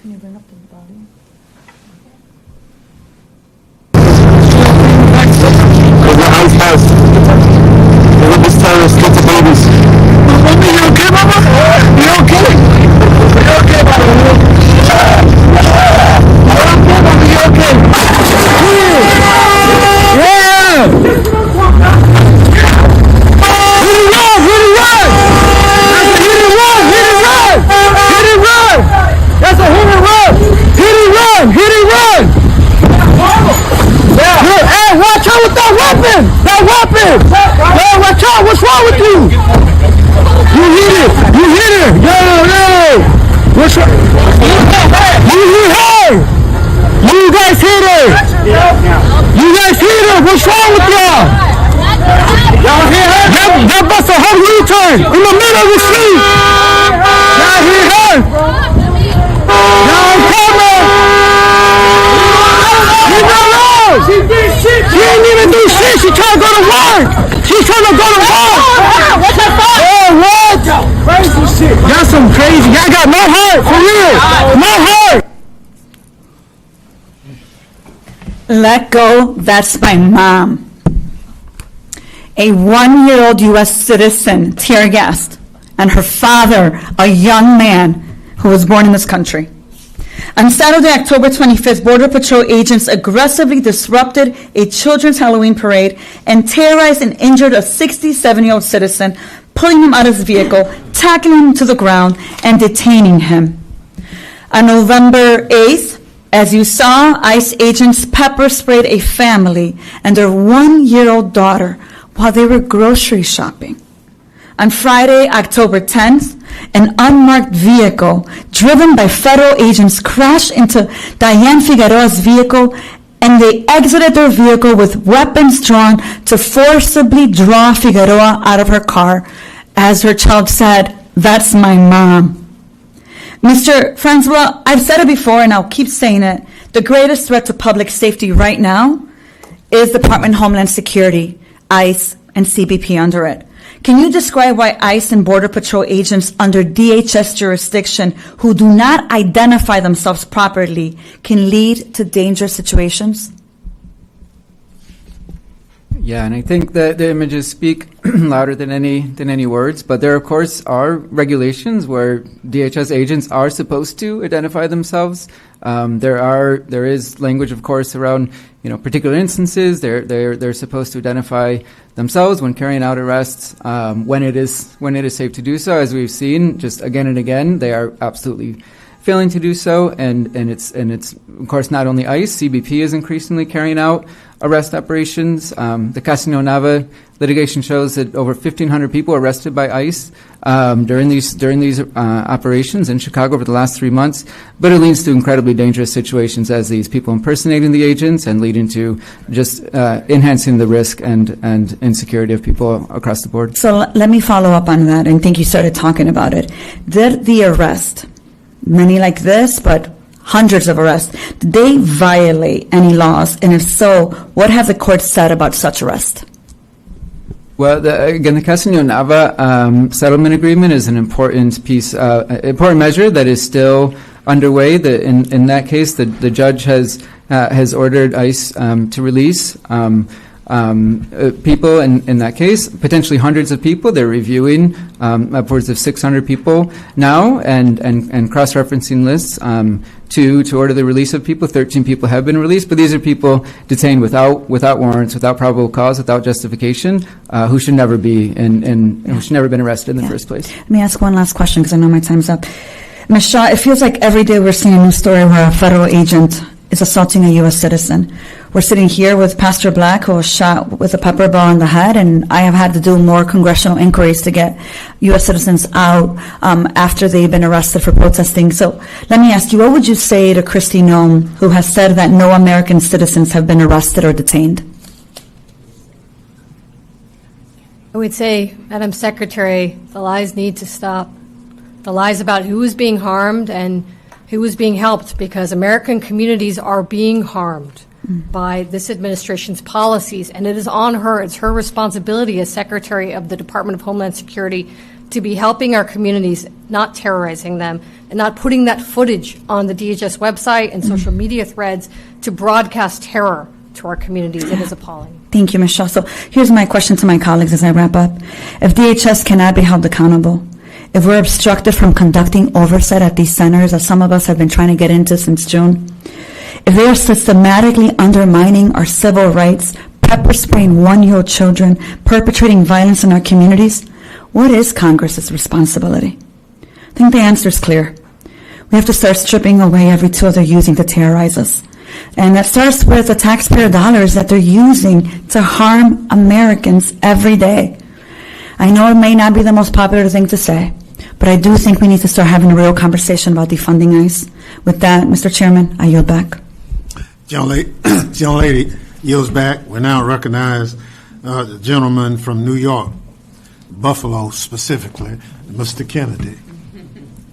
Can you bring up the body? That's a hit and run! Hit and run! wrong with you? You hit it. You hit her. Yo. What's wrong? You hit her. You guys hit her. You guys hit her. What's wrong with y'all? Y'all hit her? That bust a whole U-turn in the middle of the street. Y'all hit her. Y'all coming. Leave her alone. She ain't even do shit. She trying to go to work. She's trying to go to work. Oh, what? Crazy shit. Y'all some crazy. Y'all got no heart, for real. No heart. Let go, that's my mom. A 1-year-old U.S. citizen tear gassed, and her father, a young man who was born in this country. On Saturday, October 25th, Border Patrol agents aggressively disrupted a children's Halloween parade and terrorized and injured a 67-year-old citizen, pulling him out of his vehicle, tackling him to the ground, and detaining him. On November 8th, as you saw, ICE agents pepper sprayed a family and their 1-year-old daughter while they were grocery shopping. On Friday, October 10th, an unmarked vehicle driven by federal agents crashed into Diane Figueroa's vehicle, and they exited their vehicle with weapons drawn to forcibly draw Figueroa out of her car. As her child said, "That's my mom." Mr. Francois, I've said it before and I'll keep saying it. The greatest threat to public safety right now is the Department of Homeland Security, ICE, and CBP under it. Can you describe why ICE and Border Patrol agents under DHS jurisdiction who do not identify themselves properly can lead to dangerous situations? Yeah, and I think that the images speak louder than any words, but there, of course, are regulations where DHS agents are supposed to identify themselves. There is language, of course, around particular instances. They're supposed to identify themselves when carrying out arrests, when it is safe to do so. As we've seen, just again and again, they are absolutely failing to do so, and it's of course not only ICE. CBP is increasingly carrying out arrest operations. The Casino Nava litigation shows that over 1,500 people were arrested by ICE during these operations in Chicago over the last 3 months. But it leads to incredibly dangerous situations as these people impersonating the agents and leading to just enhancing the risk and insecurity of people across the board. So let me follow up on that, and think you started talking about it. Did the arrest, many like this, but hundreds of arrests, did they violate any laws? And if so, what have the courts said about such arrest? Well, the Casino Nava settlement agreement is an important piece, important measure that is still underway. In that case, the judge has ordered ICE to release people in that case, potentially hundreds of people. They're reviewing upwards of 600 people now and cross-referencing lists to order the release of people. 13 people have been released, but these are people detained without warrants, without probable cause, without justification, who should never be who should never been arrested in the first place. Let me ask one last question because I know my time's up. Ms. Shaw, it feels like every day we're seeing a new story where a federal agent is assaulting a U.S. citizen. We're sitting here with Pastor Black, who was shot with a pepper ball in the head, and I have had to do more congressional inquiries to get U.S. citizens out after they've been arrested for protesting. So let me ask you, what would you say to Kristi Noem, who has said that no American citizens have been arrested or detained? I would say, Madam Secretary, the lies need to stop. The lies about who is being harmed and who is being helped, because American communities are being harmed by this administration's policies, and it is on her. It's her responsibility as Secretary of the Department of Homeland Security to be helping our communities, not terrorizing them, and not putting that footage on the DHS website and social media threads to broadcast terror to our communities. It is appalling. Thank you, Ms. Shaw. So here's my question to my colleagues as I wrap up. If DHS cannot be held accountable, if we're obstructed from conducting oversight at these centers, as some of us have been trying to get into since June, if they are systematically undermining our civil rights, pepper spraying 1-year-old children, perpetrating violence in our communities, what is Congress's responsibility? I think the answer is clear. We have to start stripping away every tool they're using to terrorize us. And that starts with the taxpayer dollars that they're using to harm Americans every day. I know it may not be the most popular thing to say, but I do think we need to start having a real conversation about defunding ICE. With that, Mr. Chairman, I yield back. Young lady yields back. We now recognize the gentleman from New York, Buffalo specifically, Mr. Kennedy.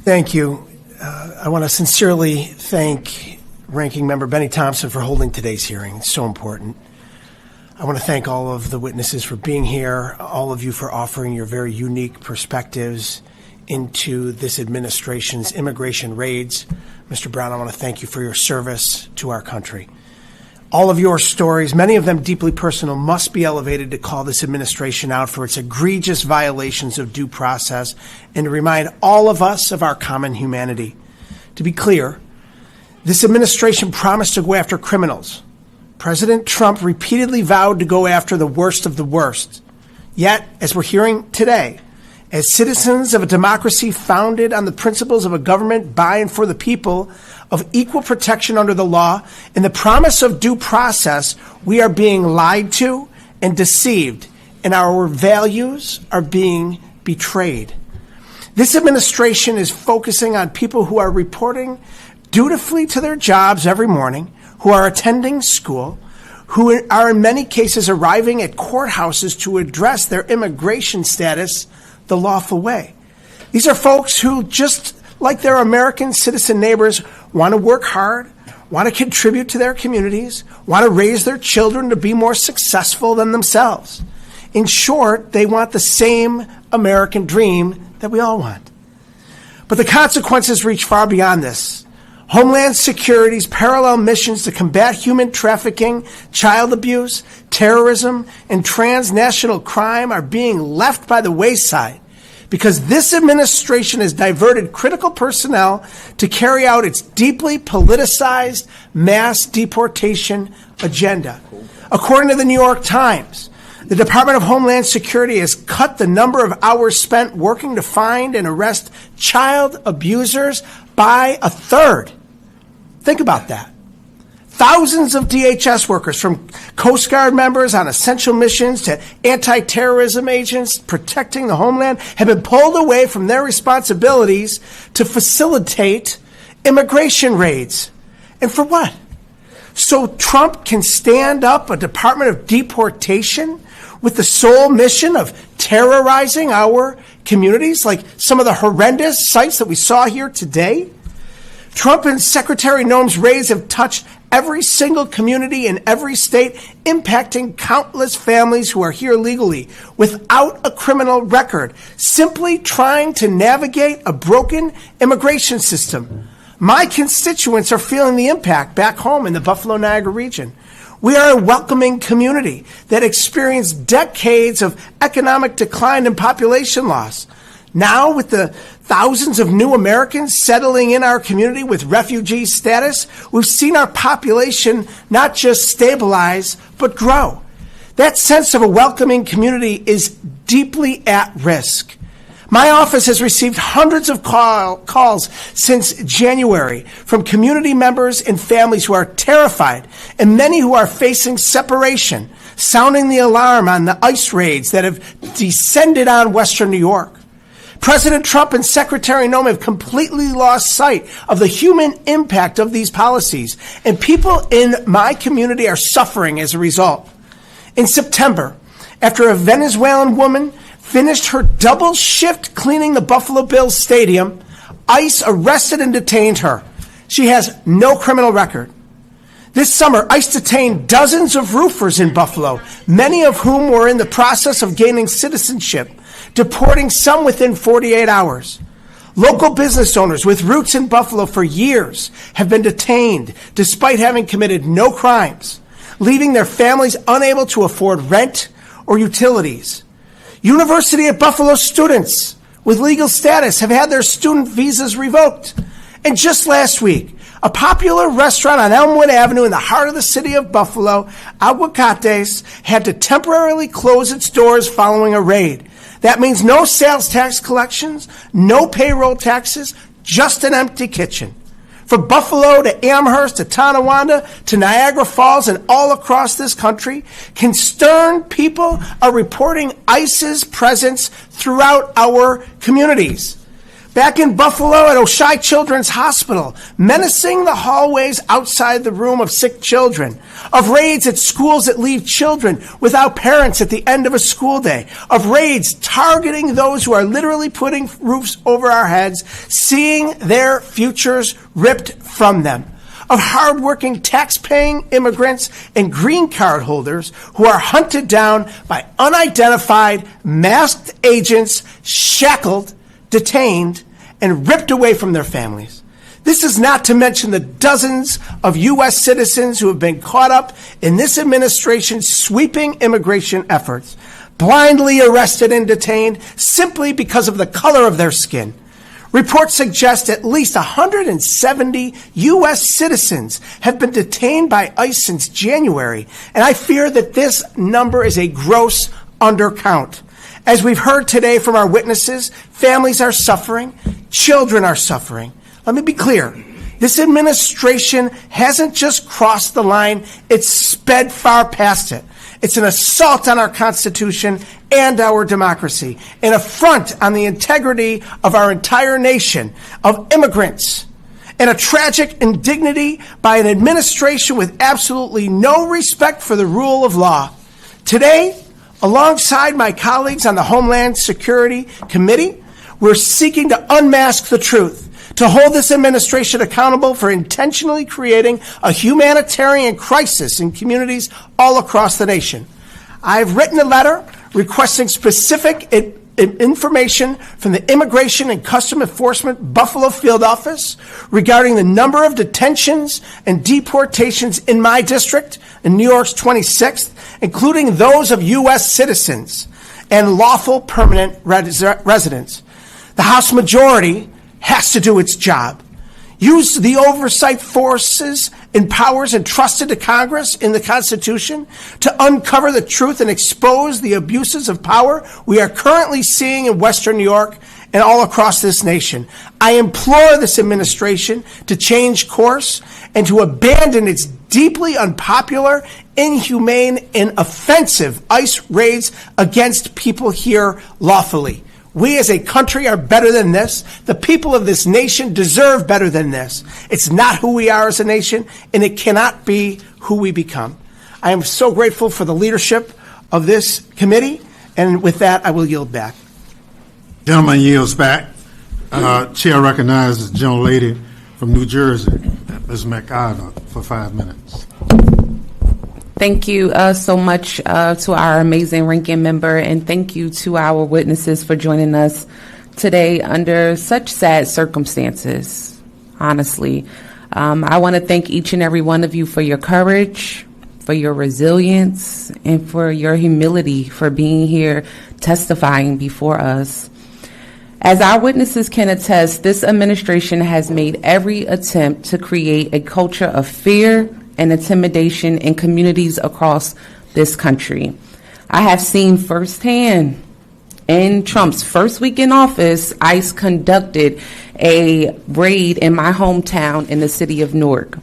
Thank you. I want to sincerely thank Ranking Member Benny Thompson for holding today's hearing. It's so important. I want to thank all of the witnesses for being here, all of you for offering your very unique perspectives into this administration's immigration raids. Mr. Brown, I want to thank you for your service to our country. All of your stories, many of them deeply personal, must be elevated to call this administration out for its egregious violations of due process and to remind all of us of our common humanity. To be clear, this administration promised to go after criminals. President Trump repeatedly vowed to go after the worst of the worst. Yet, as we're hearing today, as citizens of a democracy founded on the principles of a government by and for the people, of equal protection under the law, and the promise of due process, we are being lied to and deceived, and our values are being betrayed. This administration is focusing on people who are reporting dutifully to their jobs every morning, who are attending school, who are in many cases arriving at courthouses to address their immigration status the lawful way. These are folks who, just like their American citizen neighbors, want to work hard, want to contribute to their communities, want to raise their children to be more successful than themselves. In short, they want the same American dream that we all want. But the consequences reach far beyond this. Homeland Security's parallel missions to combat human trafficking, child abuse, terrorism, and transnational crime are being left by the wayside because this administration has diverted critical personnel to carry out its deeply politicized mass deportation agenda. According to the New York Times, the Department of Homeland Security has cut the number of hours spent working to find and arrest child abusers by a third. Think about that. Thousands of DHS workers, from Coast Guard members on essential missions to anti-terrorism agents protecting the homeland, have been pulled away from their responsibilities to facilitate immigration raids. And for what? So Trump can stand up a Department of Deportation with the sole mission of terrorizing our communities, like some of the horrendous sites that we saw here today? Trump and Secretary Noem's raids have touched every single community in every state, impacting countless families who are here legally without a criminal record, simply trying to navigate a broken immigration system. My constituents are feeling the impact back home in the Buffalo-Niagara region. We are a welcoming community that experienced decades of economic decline and population loss. Now, with the thousands of new Americans settling in our community with refugee status, we've seen our population not just stabilize, but grow. That sense of a welcoming community is deeply at risk. My office has received hundreds of calls since January from community members and families who are terrified, and many who are facing separation, sounding the alarm on the ICE raids that have descended on Western New York. President Trump and Secretary Noem have completely lost sight of the human impact of these policies, and people in my community are suffering as a result. In September, after a Venezuelan woman finished her double shift cleaning the Buffalo Bills stadium, ICE arrested and detained her. She has no criminal record. This summer, ICE detained dozens of roofers in Buffalo, many of whom were in the process of gaining citizenship, deporting some within 48 hours. Local business owners with roots in Buffalo for years have been detained despite having committed no crimes, leaving their families unable to afford rent or utilities. University at Buffalo students with legal status have had their student visas revoked. And just last week, a popular restaurant on Elmwood Avenue in the heart of the city of Buffalo, Aguacates, had to temporarily close its doors following a raid. That means no sales tax collections, no payroll taxes, just an empty kitchen. From Buffalo to Amherst to Tonawanda to Niagara Falls and all across this country, concerned people are reporting ICE's presence throughout our communities. Back in Buffalo at Oshai Children's Hospital, menacing the hallways outside the room of sick children, of raids at schools that leave children without parents at the end of a school day, of raids targeting those who are literally putting roofs over our heads, seeing their futures ripped from them, of hardworking tax-paying immigrants and green card holders who are hunted down by unidentified masked agents, shackled, detained, and ripped away from their families. This is not to mention the dozens of U.S. citizens who have been caught up in this administration's sweeping immigration efforts, blindly arrested and detained simply because of the color of their skin. Reports suggest at least 170 U.S. citizens have been detained by ICE since January, and I fear that this number is a gross undercount. As we've heard today from our witnesses, families are suffering, children are suffering. Let me be clear. This administration hasn't just crossed the line, it's sped far past it. It's an assault on our Constitution and our democracy, an affront on the integrity of our entire nation, of immigrants, and a tragic indignity by an administration with absolutely no respect for the rule of law. Today, alongside my colleagues on the Homeland Security Committee, we're seeking to unmask the truth, to hold this administration accountable for intentionally creating a humanitarian crisis in communities all across the nation. I've written a letter requesting specific information from the Immigration and Customs Enforcement Buffalo Field Office regarding the number of detentions and deportations in my district, in New York's 26th, including those of U.S. citizens and lawful permanent residents. The House majority has to do its job. Use the oversight forces and powers entrusted to Congress in the Constitution to uncover the truth and expose the abuses of power we are currently seeing in Western New York and all across this nation. I implore this administration to change course and to abandon its deeply unpopular, inhumane, and offensive ICE raids against people here lawfully. We as a country are better than this. The people of this nation deserve better than this. It's not who we are as a nation, and it cannot be who we become. I am so grateful for the leadership of this committee, and with that, I will yield back. Gentleman yields back. Chair recognizes the gentlelady from New Jersey, Ms. McIver, for 5 minutes. Thank you so much to our amazing ranking member, and thank you to our witnesses for joining us today under such sad circumstances, honestly. I want to thank each and every one of you for your courage, for your resilience, and for your humility for being here testifying before us. As our witnesses can attest, this administration has made every attempt to create a culture of fear and intimidation in communities across this country. I have seen firsthand in Trump's first week in office, ICE conducted a raid in my hometown in the city of Newark.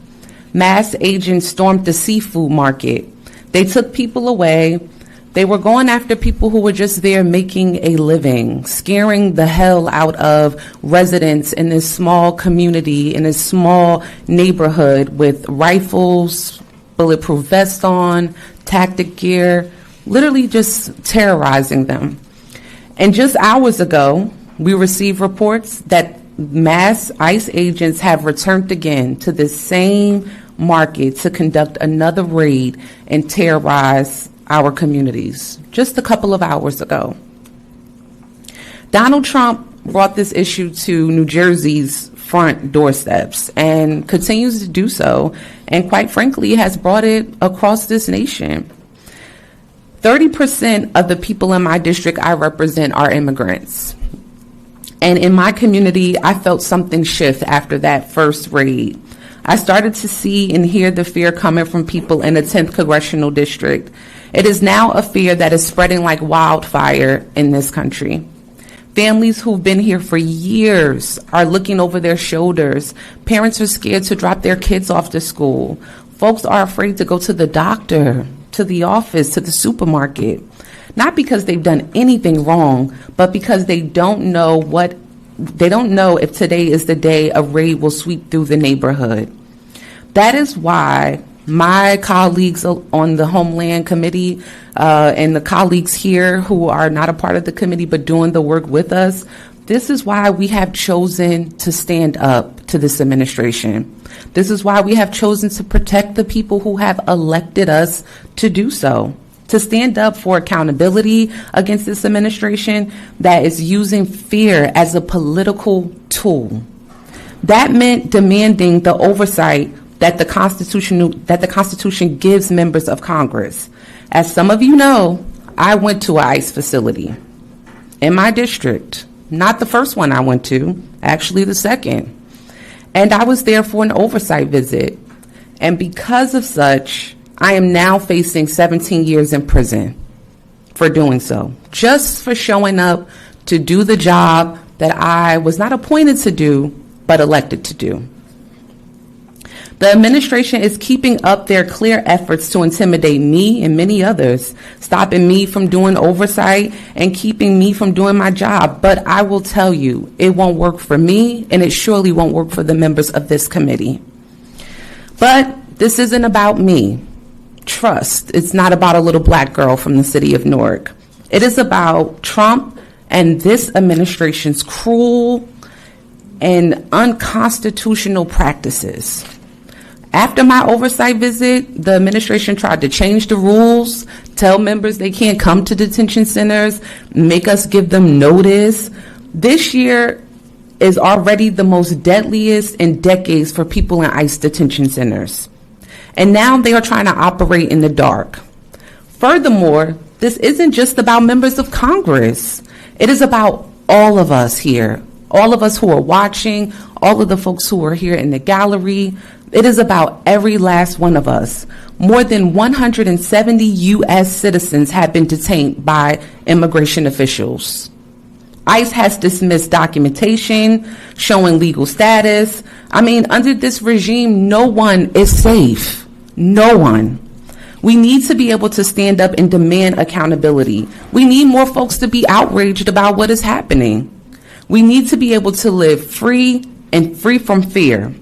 Mass agents stormed the seafood market. They took people away. They were going after people who were just there making a living, scaring the hell out of residents in this small community, in this small neighborhood with rifles, bulletproof vests on, tactic gear, literally just terrorizing them. And just hours ago, we received reports that mass ICE agents have returned again to this same market to conduct another raid and terrorize our communities just a couple of hours ago. Donald Trump brought this issue to New Jersey's front doorsteps and continues to do so, and quite frankly has brought it across this nation. 30% of the people in my district I represent are immigrants. And in my community, I felt something shift after that first raid. I started to see and hear the fear coming from people in the 10th Congressional District. It is now a fear that is spreading like wildfire in this country. Families who've been here for years are looking over their shoulders. Parents are scared to drop their kids off to school. Folks are afraid to go to the doctor, to the office, to the supermarket. Not because they've done anything wrong, but because they don't know if today is the day a raid will sweep through the neighborhood. That is why my colleagues on the Homeland Committee and the colleagues here who are not a part of the committee but doing the work with us, this is why we have chosen to stand up to this administration. This is why we have chosen to protect the people who have elected us to do so, to stand up for accountability against this administration that is using fear as a political tool. That meant demanding the oversight that the Constitution gives members of Congress. As some of you know, I went to an ICE facility in my district, not the first one I went to, actually the second. And I was there for an oversight visit. And because of such, I am now facing 17 years in prison for doing so, just for showing up to do the job that I was not appointed to do, but elected to do. The administration is keeping up their clear efforts to intimidate me and many others, stopping me from doing oversight and keeping me from doing my job. But I will tell you, it won't work for me, and it surely won't work for the members of this committee. But this isn't about me. Trust, it's not about a little black girl from the city of Newark. It is about Trump and this administration's cruel and unconstitutional practices. After my oversight visit, the administration tried to change the rules, tell members they can't come to detention centers, make us give them notice. This year is already the most deadliest in decades for people in ICE detention centers. And now they are trying to operate in the dark. Furthermore, this isn't just about members of Congress. It is about all of us here, all of us who are watching, all of the folks who are here in the gallery. It is about every last one of us. More than 170 U.S. citizens have been detained by immigration officials. ICE has dismissed documentation showing legal status. Under this regime, no one is safe. No one. We need to be able to stand up and demand accountability. We need more folks to be outraged about what is happening. We need to be able to live free and free from fear.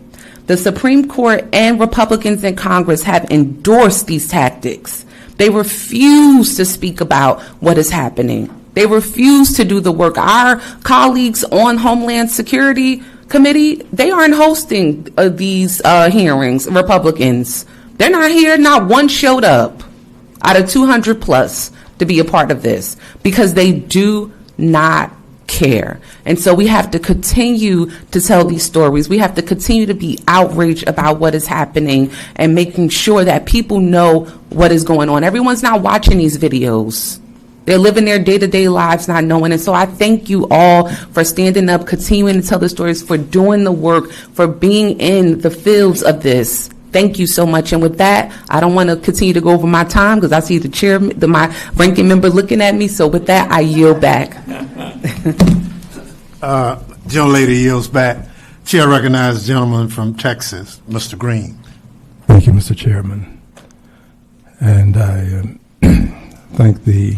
The Supreme Court and Republicans in Congress have endorsed these tactics. They refuse to speak about what is happening. They refuse to do the work. Our colleagues on Homeland Security Committee, they aren't hosting these hearings, Republicans. They're not here. Not one showed up out of 200 plus to be a part of this because they do not care. And so we have to continue to tell these stories. We have to continue to be outraged about what is happening and making sure that people know what is going on. Everyone's not watching these videos. They're living their day-to-day lives not knowing. And so I thank you all for standing up, continuing to tell the stories, for doing the work, for being in the fields of this. Thank you so much. And with that, I don't want to continue to go over my time because I see the chairman, my ranking member looking at me. So with that, I yield back. Gentle lady yields back. Chair recognizes the gentleman from Texas, Mr. Green. Thank you, Mr. Chairman. And I thank the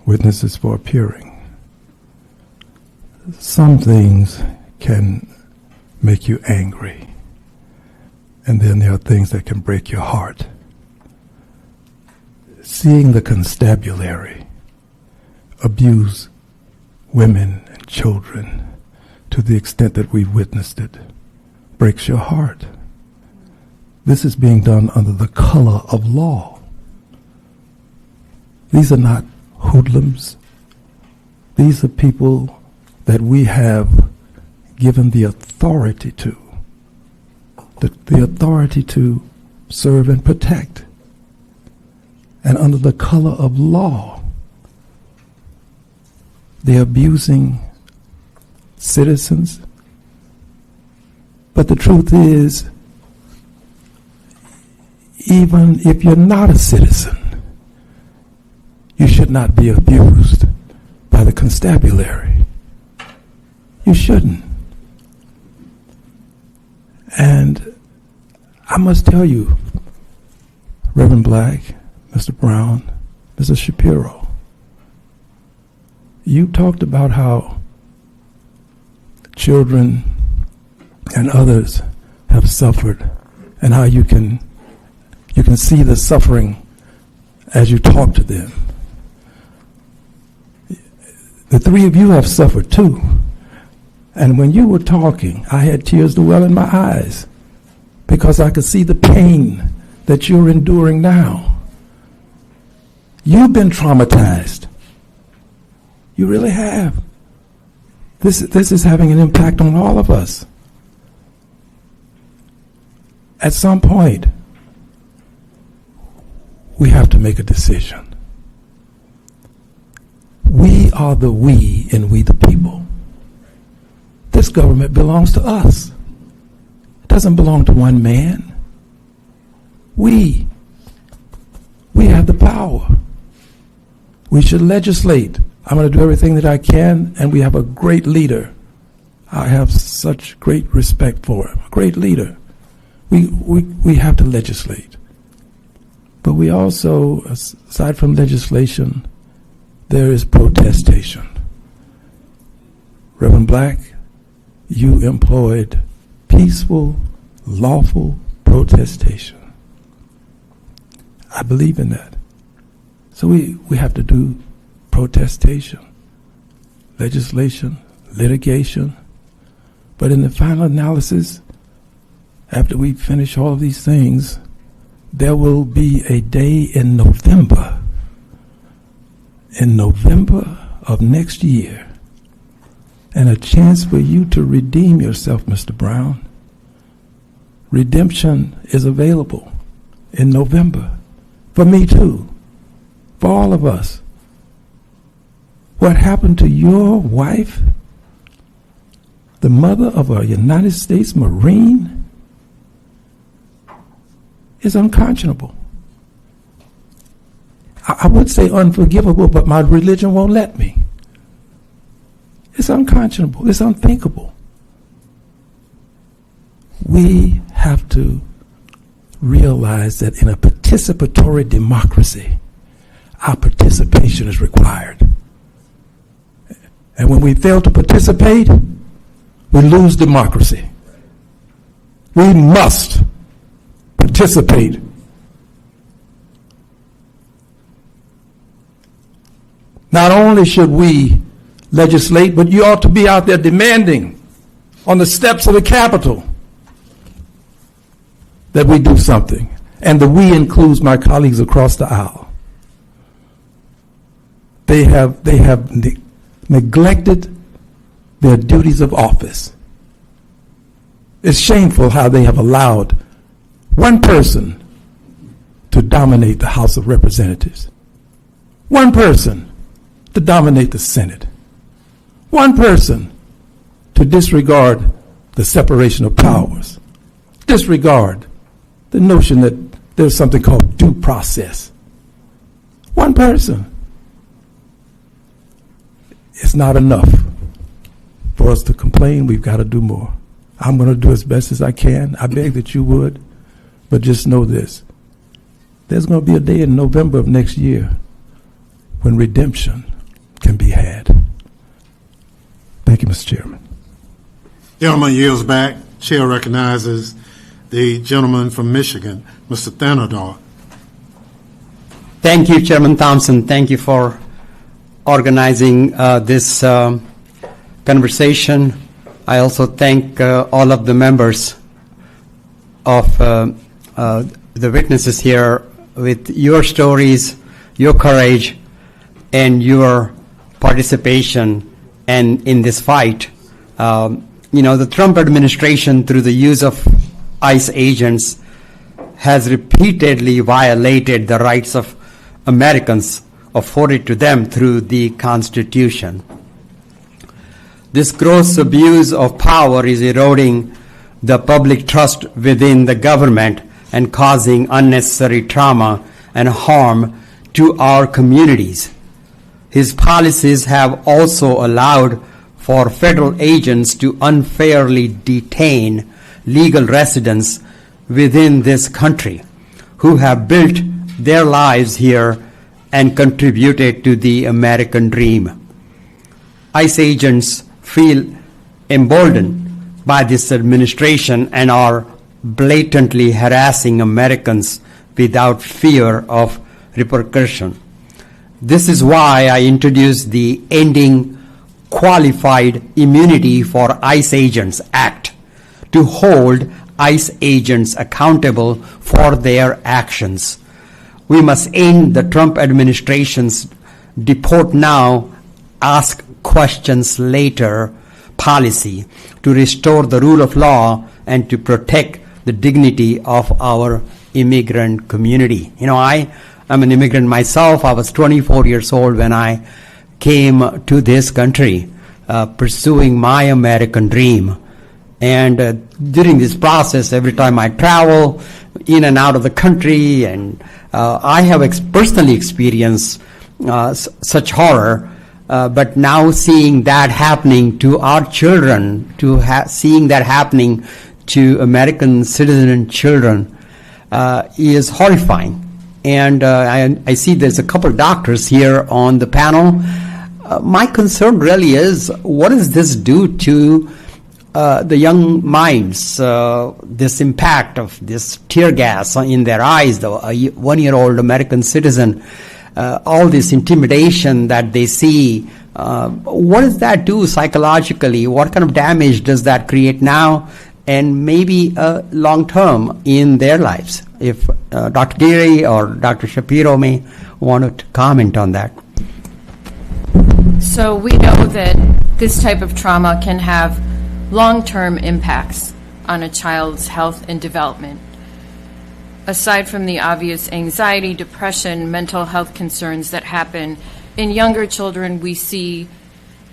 witnesses for appearing. Some things can make you angry, and then there are things that can break your heart. Seeing the constabulary abuse women and children to the extent that we've witnessed it breaks your heart. This is being done under the color of law. These are not hoodlums. These are people that we have given the authority to, the authority to serve and protect. And under the color of law, they're abusing citizens. But the truth is, even if you're not a citizen, you should not be abused by the the constabulary. You shouldn't. And I must tell you, Reverend Black, Mr. Brown, Mr. Shapiro, you talked about how children and others have suffered and how you can see the suffering as you talk to them. The three of you have suffered too. And when you were talking, I had tears to well in my eyes because I could see the pain that you're enduring now. You've been traumatized. You really have. This is having an impact on all of us. At some point, we have to make a decision. We are the we and we the people. This government belongs to us. It doesn't belong to one man. We have the power. We should legislate. I'm going to do everything that I can, and we have a great leader. I have such great respect for him. A great leader. We have to legislate. But we also, aside from legislation, there is protestation. Reverend Black, you employed peaceful, lawful protestation. I believe in that. So we have to do protestation, legislation, litigation. But in the final analysis, after we finish all of these things, there will be a day in November of next year, and a chance for you to redeem yourself, Mr. Brown. Redemption is available in November. For me too. For all of us. What happened to your wife, the mother of a United States Marine, is unconscionable. I would say unforgivable, but my religion won't let me. It's unconscionable. It's unthinkable. We have to realize that in a participatory democracy, our participation is required. And when we fail to participate, we lose democracy. We must participate. Not only should we legislate, but you ought to be out there demanding on the steps of the Capitol that we do something. And the we includes my colleagues across the aisle. They have neglected their duties of office. It's shameful how they have allowed one person to dominate the House of Representatives. One person to dominate the Senate. One person to disregard the separation of powers. Disregard the notion that there's something called due process. One person. It's not enough for us to complain. We've got to do more. I'm going to do as best as I can. I beg that you would. But just know this. There's going to be a day in November of next year when redemption can be had. Thank you, Mr. Chairman. Gentleman yields back. Chair recognizes the gentleman from Michigan, Mr. Thanador. Thank you, Chairman Thompson. Thank you for organizing this conversation. I also thank all of the members of the witnesses here with your stories, your courage, and your participation and in this fight. The Trump administration, through the use of ICE agents, has repeatedly violated the rights of Americans afforded to them through the Constitution. This gross abuse of power is eroding the public trust within the government and causing unnecessary trauma and harm to our communities. His policies have also allowed for federal agents to unfairly detain legal residents within this country who have built their lives here and contributed to the American dream. ICE agents feel emboldened by this administration and are blatantly harassing Americans without fear of repercussion. This is why I introduced the Ending Qualified Immunity for ICE Agents Act to hold ICE agents accountable for their actions. We must end the Trump administration's deport now, ask questions later policy to restore the rule of law and to protect the dignity of our immigrant community. You know, I'm an immigrant myself. I was 24 years old when I came to this country pursuing my American dream. And during this process, every time I travel in and out of the country, and I have personally experienced such horror, but now seeing that happening to our children, seeing that happening to American citizen children is horrifying. And I see there's a couple doctors here on the panel. My concern really is, what does this do to the young minds, this impact of this tear gas in their eyes, the one-year-old American citizen, all this intimidation that they see, what does that do psychologically? What kind of damage does that create now and maybe long-term in their lives? If Dr. Geary or Dr. Shapiro may want to comment on that. So we know that this type of trauma can have long-term impacts on a child's health and development. Aside from the obvious anxiety, depression, mental health concerns that happen in younger children, we see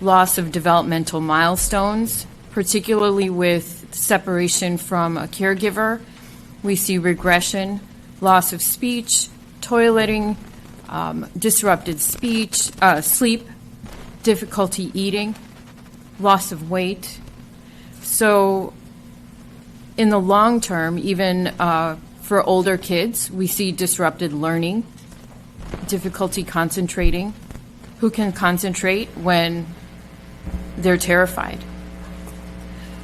loss of developmental milestones, particularly with separation from a caregiver. We see regression, loss of speech, toileting, disrupted speech, sleep, difficulty eating, loss of weight. So in the long term, even for older kids, we see disrupted learning, difficulty concentrating. Who can concentrate when they're terrified?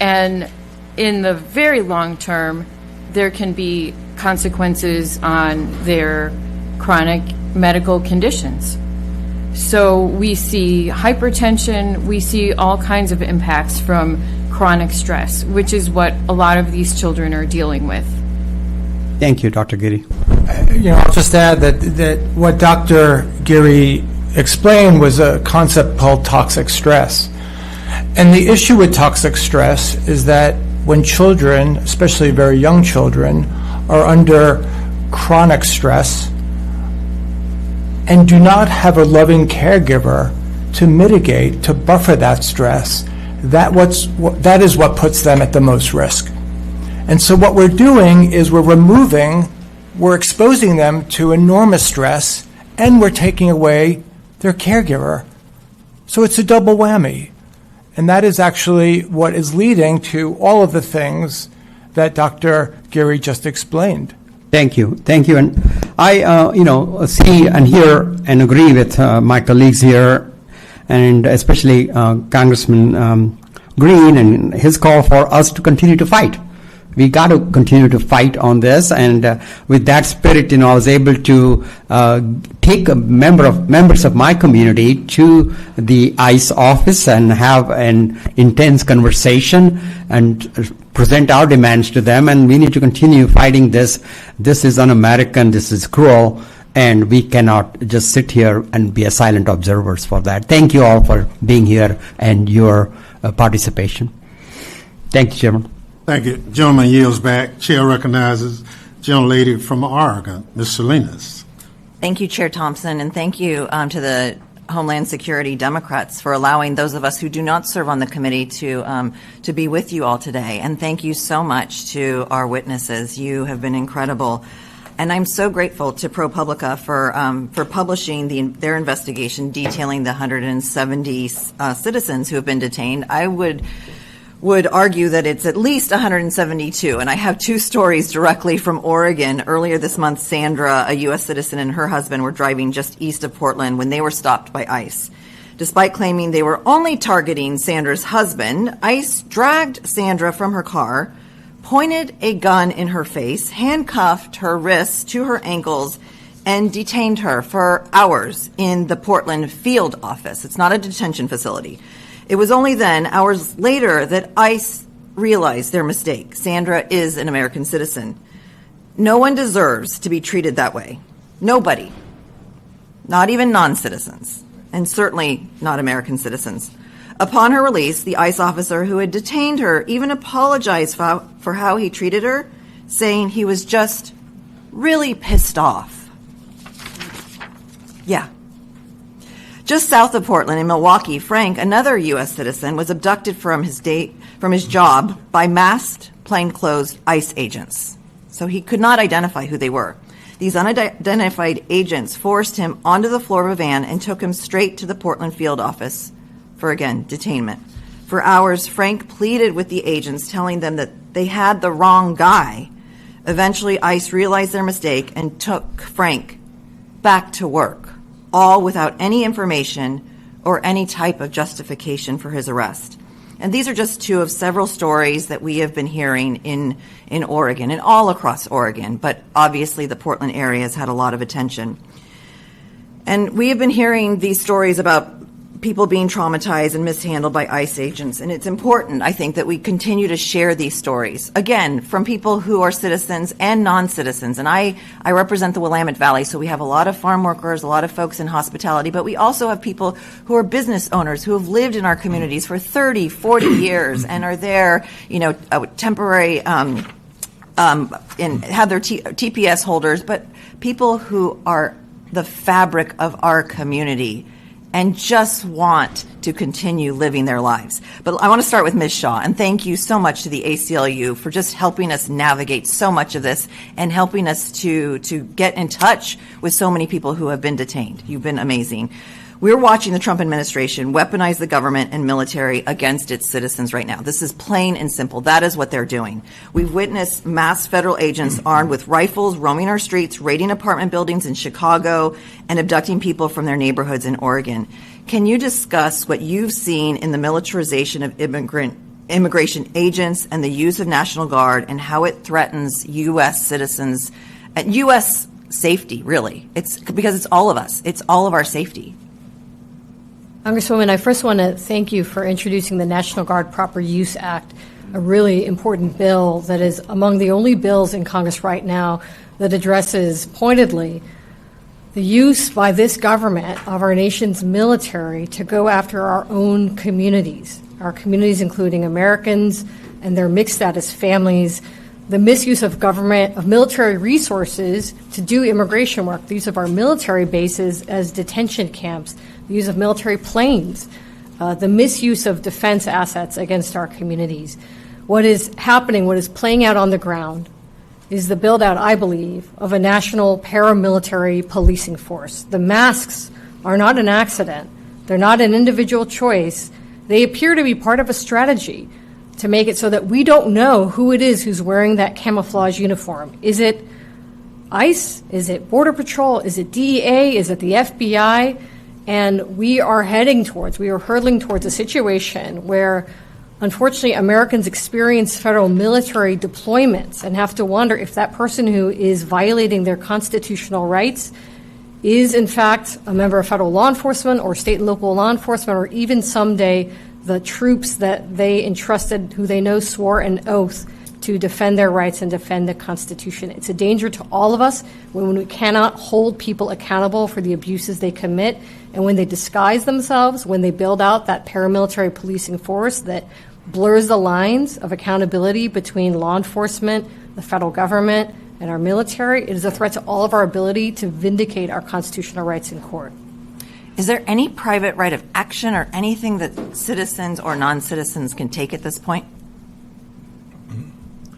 And in the very long term, there can be consequences on their chronic medical conditions. So we see hypertension, we see all kinds of impacts from chronic stress, which is what a lot of these children are dealing with. Thank you, Dr. Geary. I'll just add that what Dr. Geary explained was a concept called toxic stress. And the issue with toxic stress is that when children, especially very young children, are under chronic stress and do not have a loving caregiver to mitigate, to buffer that stress, that is what puts them at the most risk. And so what we're doing is we're exposing them to enormous stress, and we're taking away their caregiver. So it's a double whammy. And that is actually what is leading to all of the things that Dr. Geary just explained. Thank you. And I, see and hear and agree with my colleagues here, and especially Congressman Green and his call for us to continue to fight. We got to continue to fight on this, and with that spirit, I was able to take members of my community to the ICE office and have an intense conversation and present our demands to them. And we need to continue fighting this. This is un-American. This is cruel, and we cannot just sit here and be a silent observers for that. Thank you all for being here and your participation. Thank you, Chairman. Thank you. Gentleman yields back. Chair recognizes gentlelady from Oregon, Ms. Salinas. Thank you, Chair Thompson, and thank you to the Homeland Security Democrats for allowing those of us who do not serve on the committee to be with you all today. And thank you so much to our witnesses. You have been incredible. And I'm so grateful to ProPublica for publishing their investigation detailing the 170 citizens who have been detained. I would argue that it's at least 172. And I have two stories directly from Oregon. Earlier this month, Sandra, a U.S. citizen, and her husband were driving just east of Portland when they were stopped by ICE. Despite claiming they were only targeting Sandra's husband, ICE dragged Sandra from her car, pointed a gun in her face, handcuffed her wrists to her ankles, and detained her for hours in the Portland field office. It's not a detention facility. It was only then, hours later, that ICE realized their mistake. Sandra is an American citizen. No one deserves to be treated that way. Nobody. Not even non-citizens, and certainly not American citizens. Upon her release, the ICE officer who had detained her even apologized for how he treated her, saying he was just really pissed off. Yeah. Just south of Portland in Milwaukee, Frank, another U.S. citizen, was abducted from his job by masked, plainclothes ICE agents. So he could not identify who they were. These unidentified agents forced him onto the floor of a van and took him straight to the Portland field office for, again, detainment. For hours, Frank pleaded with the agents, telling them that they had the wrong guy. Eventually, ICE realized their mistake and took Frank back to work, all without any information or any type of justification for his arrest. And these are just two of several stories that we have been hearing in Oregon and all across Oregon, but obviously the Portland area has had a lot of attention. And we have been hearing these stories about people being traumatized and mishandled by ICE agents, and it's important, I think, that we continue to share these stories, again, from people who are citizens and non-citizens. And I represent the Willamette Valley, so we have a lot of farm workers, a lot of folks in hospitality, but we also have people who are business owners who have lived in our communities for 30, 40 years and are there, temporary, and have their TPS holders, but people who are the fabric of our community and just want to continue living their lives. But I want to start with Ms. Shaw, and thank you so much to the ACLU for just helping us navigate so much of this and helping us to get in touch with so many people who have been detained. You've been amazing. We're watching the Trump administration weaponize the government and military against its citizens right now. This is plain and simple. That is what they're doing. We've witnessed mass federal agents armed with rifles roaming our streets, raiding apartment buildings in Chicago, and abducting people from their neighborhoods in Oregon. Can you discuss what you've seen in the militarization of immigration agents and the use of National Guard and how it threatens U.S. citizens and U.S. safety, really? It's because it's all of us. It's all of our safety. Congresswoman, I first want to thank you for introducing the National Guard Proper Use Act, a really important bill that is among the only bills in Congress right now that addresses pointedly the use by this government of our nation's military to go after our own communities including Americans and their mixed status families, the misuse of government, of military resources to do immigration work, the use of our military bases as detention camps, the use of military planes, the misuse of defense assets against our communities. What is happening, what is playing out on the ground, is the build-out, I believe, of a national paramilitary policing force. The masks are not an accident. They're not an individual choice. They appear to be part of a strategy to make it so that we don't know who it is who's wearing that camouflage uniform. Is it ICE? Is it Border Patrol? Is it DEA? Is it the FBI? And we are hurtling towards a situation where, unfortunately, Americans experience federal military deployments and have to wonder if that person who is violating their constitutional rights is, in fact, a member of federal law enforcement or state and local law enforcement, or even someday the troops that they entrusted, who they know swore an oath to defend their rights and defend the Constitution. It's a danger to all of us when we cannot hold people accountable for the abuses they commit, and when they disguise themselves, when they build out that paramilitary policing force that blurs the lines of accountability between law enforcement, the federal government, and our military. It is a threat to all of our ability to vindicate our constitutional rights in court. Is there any private right of action or anything that citizens or non-citizens can take at this point?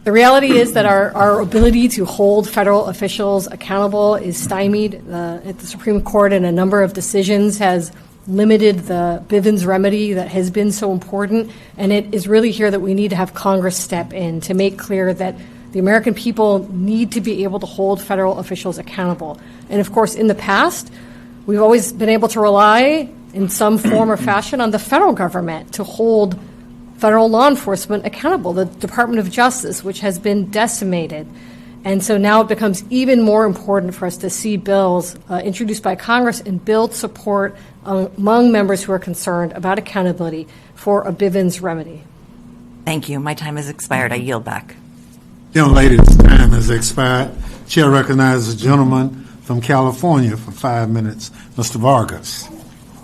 The reality is that our ability to hold federal officials accountable is stymied. At the Supreme Court, in a number of decisions, has limited the Bivens remedy that has been so important, and it is really here that we need to have Congress step in to make clear that the American people need to be able to hold federal officials accountable. And of course, in the past, we've always been able to rely in some form or fashion on the federal government to hold federal law enforcement accountable, the Department of Justice, which has been decimated. And so now it becomes even more important for us to see bills introduced by Congress and build support among members who are concerned about accountability for a Bivens remedy. Thank you. My time has expired. I yield back. Young lady's time has expired. Chair recognizes the gentleman from California for 5 minutes, Mr. Vargas.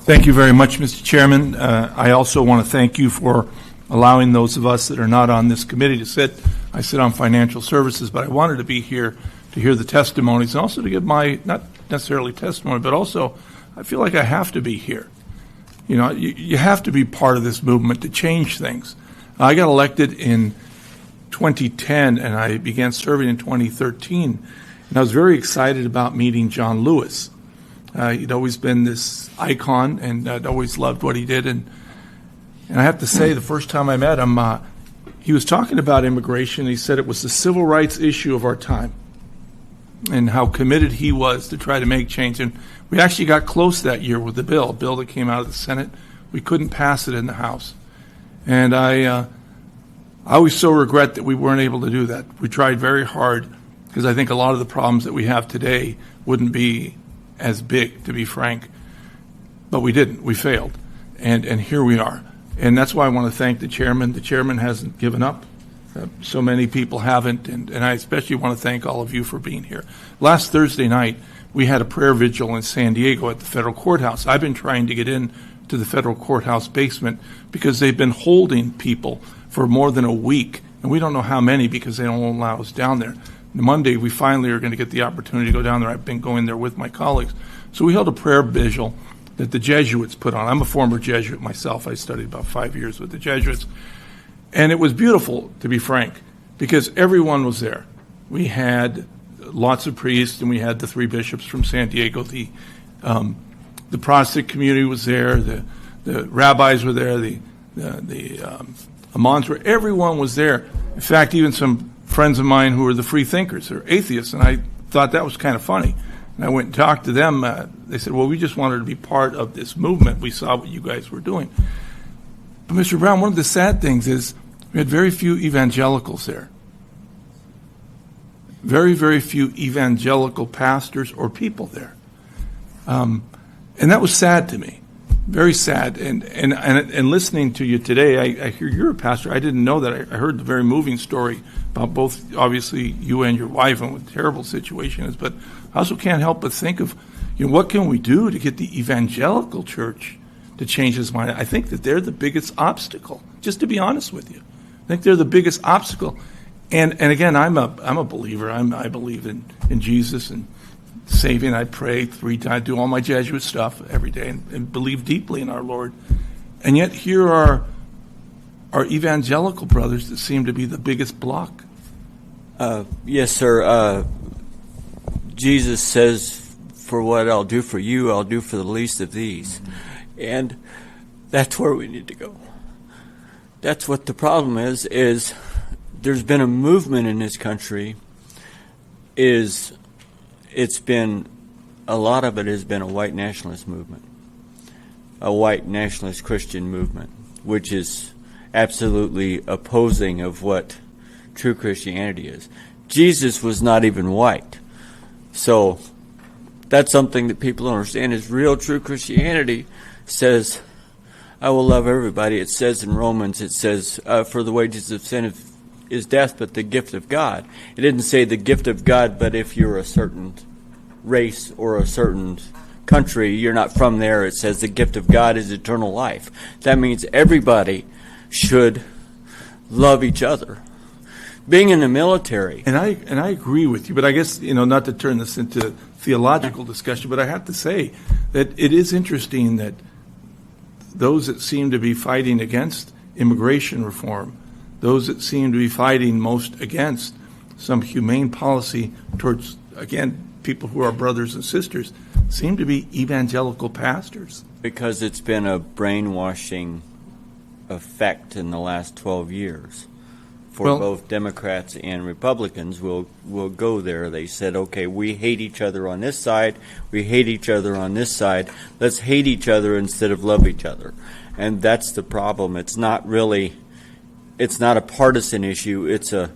Thank you very much, Mr. Chairman. I also want to thank you for allowing those of us that are not on this committee to sit. I sit on financial services, but I wanted to be here to hear the testimonies and also to give my, not necessarily testimony, but also I feel like I have to be here. You know, you have to be part of this movement to change things. I got elected in 2010 and I began serving in 2013, and I was very excited about meeting John Lewis. He'd always been this icon, and I'd always loved what he did. And I have to say, the first time I met him, he was talking about immigration. He said it was the civil rights issue of our time and how committed he was to try to make change. And we actually got close that year with the bill, a bill that came out of the Senate. We couldn't pass it in the House. And I always so regret that we weren't able to do that. We tried very hard because I think a lot of the problems that we have today wouldn't be as big, to be frank. But we didn't. We failed. And here we are. And that's why I want to thank the chairman. The chairman hasn't given up. So many people haven't. And I especially want to thank all of you for being here. Last Thursday night, we had a prayer vigil in San Diego at the federal courthouse. I've been trying to get in to the federal courthouse basement because they've been holding people for more than a week. And we don't know how many because they don't allow us down there. Monday, we finally are going to get the opportunity to go down there. I've been going there with my colleagues. So we held a prayer vigil that the Jesuits put on. I'm a former Jesuit myself. I studied about 5 years with the Jesuits. And it was beautiful, to be frank, because everyone was there. We had lots of priests, and we had the 3 bishops from San Diego. The Protestant community was there. The rabbis were there. The imams were. Everyone was there. In fact, even some friends of mine who were the free thinkers or atheists, and I thought that was kind of funny. And I went and talked to them. They said, well, we just wanted to be part of this movement. We saw what you guys were doing. But Mr. Brown, one of the sad things is we had very few evangelicals there. Very, very few evangelical pastors or people there. And that was sad to me. Very sad. And listening to you today, I hear you're a pastor. I didn't know that. I heard the very moving story about both, obviously, you and your wife and what a terrible situation is. But I also can't help but think of, what can we do to get the evangelical church to change his mind? I think that they're the biggest obstacle, just to be honest with you. I think they're the biggest obstacle. And again, I'm a believer. I believe in Jesus and saving. I pray 3 times, I do all my Jesuit stuff every day and believe deeply in our Lord. And yet here are our evangelical brothers that seem to be the biggest block. Yes, sir. Jesus says, for what I'll do for you, I'll do for the least of these. And that's where we need to go. That's what the problem is there's been a movement in this country, a lot of it has been a white nationalist movement, a white nationalist Christian movement, which is absolutely opposing of what true Christianity is. Jesus was not even white. So that's something that people don't understand is real true Christianity says, I will love everybody. It says in Romans, it says, for the wages of sin is death, but the gift of God. It didn't say the gift of God, but if you're a certain race or a certain country, you're not from there. It says the gift of God is eternal life. That means everybody should love each other. Being in the military. And I agree with you, but I guess, not to turn this into theological discussion, but I have to say that it is interesting that those that seem to be fighting against immigration reform, those that seem to be fighting most against some humane policy towards, again, people who are brothers and sisters, seem to be evangelical pastors. Because it's been a brainwashing effect in the last 12 years. For both Democrats and Republicans will go there. They said, okay, we hate each other on this side, we hate each other on this side, let's hate each other instead of love each other. And that's the problem. It's not a partisan issue, it's a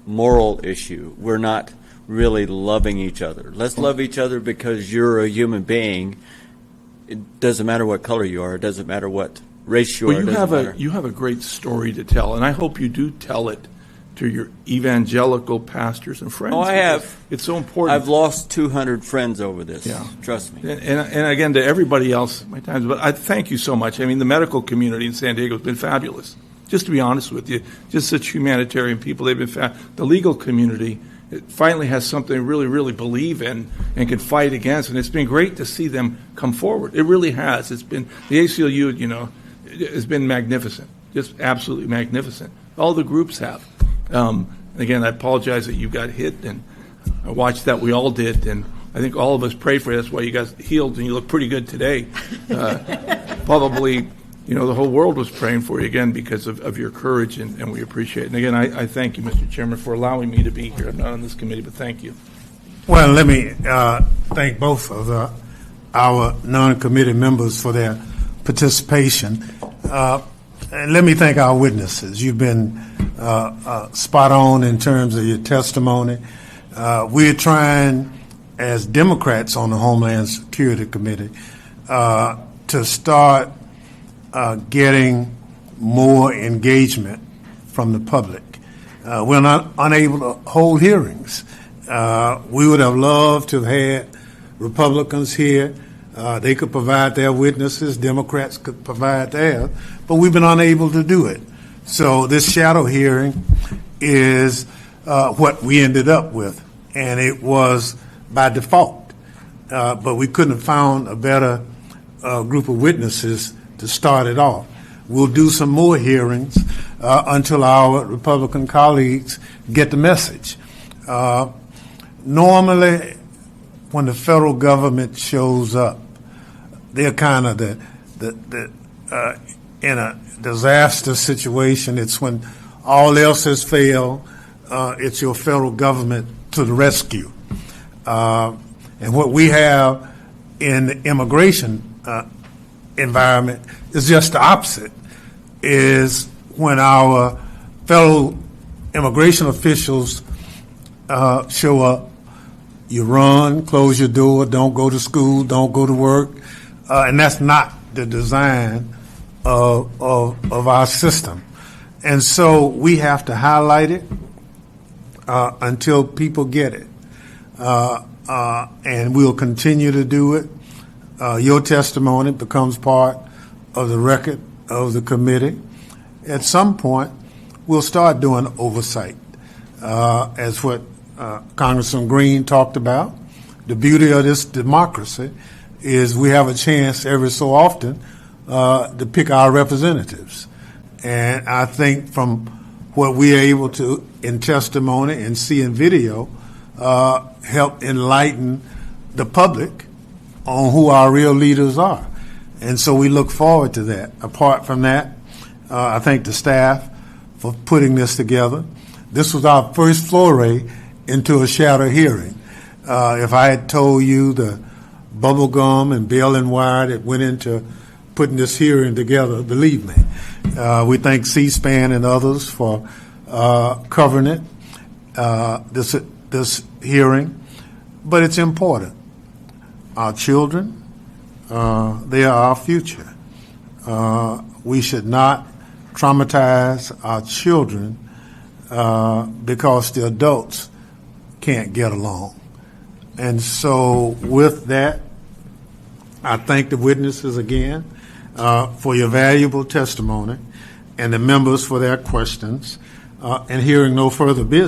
moral issue. We're not really loving each other. Let's love each other because you're a human being. It doesn't matter what color you are, it doesn't matter what race you are. Well, you have a great story to tell, and I hope you do tell it to your evangelical pastors and friends. Oh, I have. It's so important. I've lost 200 friends over this. Yeah. Trust me. And again, to everybody else, my times, but I thank you so much. I mean, the medical community in San Diego has been fabulous. Just to be honest with you, just such humanitarian people. They've been the legal community. It finally has something they really, really believe in and can fight against, and it's been great to see them come forward. It really has. It's been the ACLU, has been magnificent, just absolutely magnificent. All the groups have. Again, I apologize that you got hit, and I watched that. We all did, and I think all of us prayed for you. That's why you got healed, and you look pretty good today. Probably, the whole world was praying for you again because of your courage, and we appreciate it. And again, I thank you, Mr. Chairman, for allowing me to be here. I'm not on this committee, but thank you. Well, let me thank both of our non-committee members for their participation. And let me thank our witnesses. You've been spot on in terms of your testimony. We're trying, as Democrats on the Homeland Security Committee, to start getting more engagement from the public. We're not unable to hold hearings. We would have loved to have had Republicans here. They could provide their witnesses, Democrats could provide theirs, but we've been unable to do it. So this shadow hearing is what we ended up with, and it was by default. But we couldn't have found a better group of witnesses to start it off. We'll do some more hearings until our Republican colleagues get the message. Normally, when the federal government shows up, they're kind of in a disaster situation. It's when all else has failed, it's your federal government to the rescue. And what we have in the immigration environment is just the opposite, is when our federal immigration officials show up, you run, close your door, don't go to school, don't go to work, and that's not the design of our system. And so we have to highlight it until people get it. And we'll continue to do it. Your testimony becomes part of the record of the committee. At some point, we'll start doing oversight, as what Congressman Green talked about. The beauty of this democracy is we have a chance every so often to pick our representatives. And I think from what we're able to, in testimony and see in video, help enlighten the public on who our real leaders are. And so we look forward to that. Apart from that, I thank the staff for putting this together. This was our first foray into a shadow hearing. If I had told you the bubble gum and bail and wire that went into putting this hearing together, believe me. We thank C-SPAN and others for covering it, this hearing. But it's important. Our children, they are our future. We should not traumatize our children because the adults can't get along. And so with that, I thank the witnesses again for your valuable testimony and the members for their questions. And hearing no further business.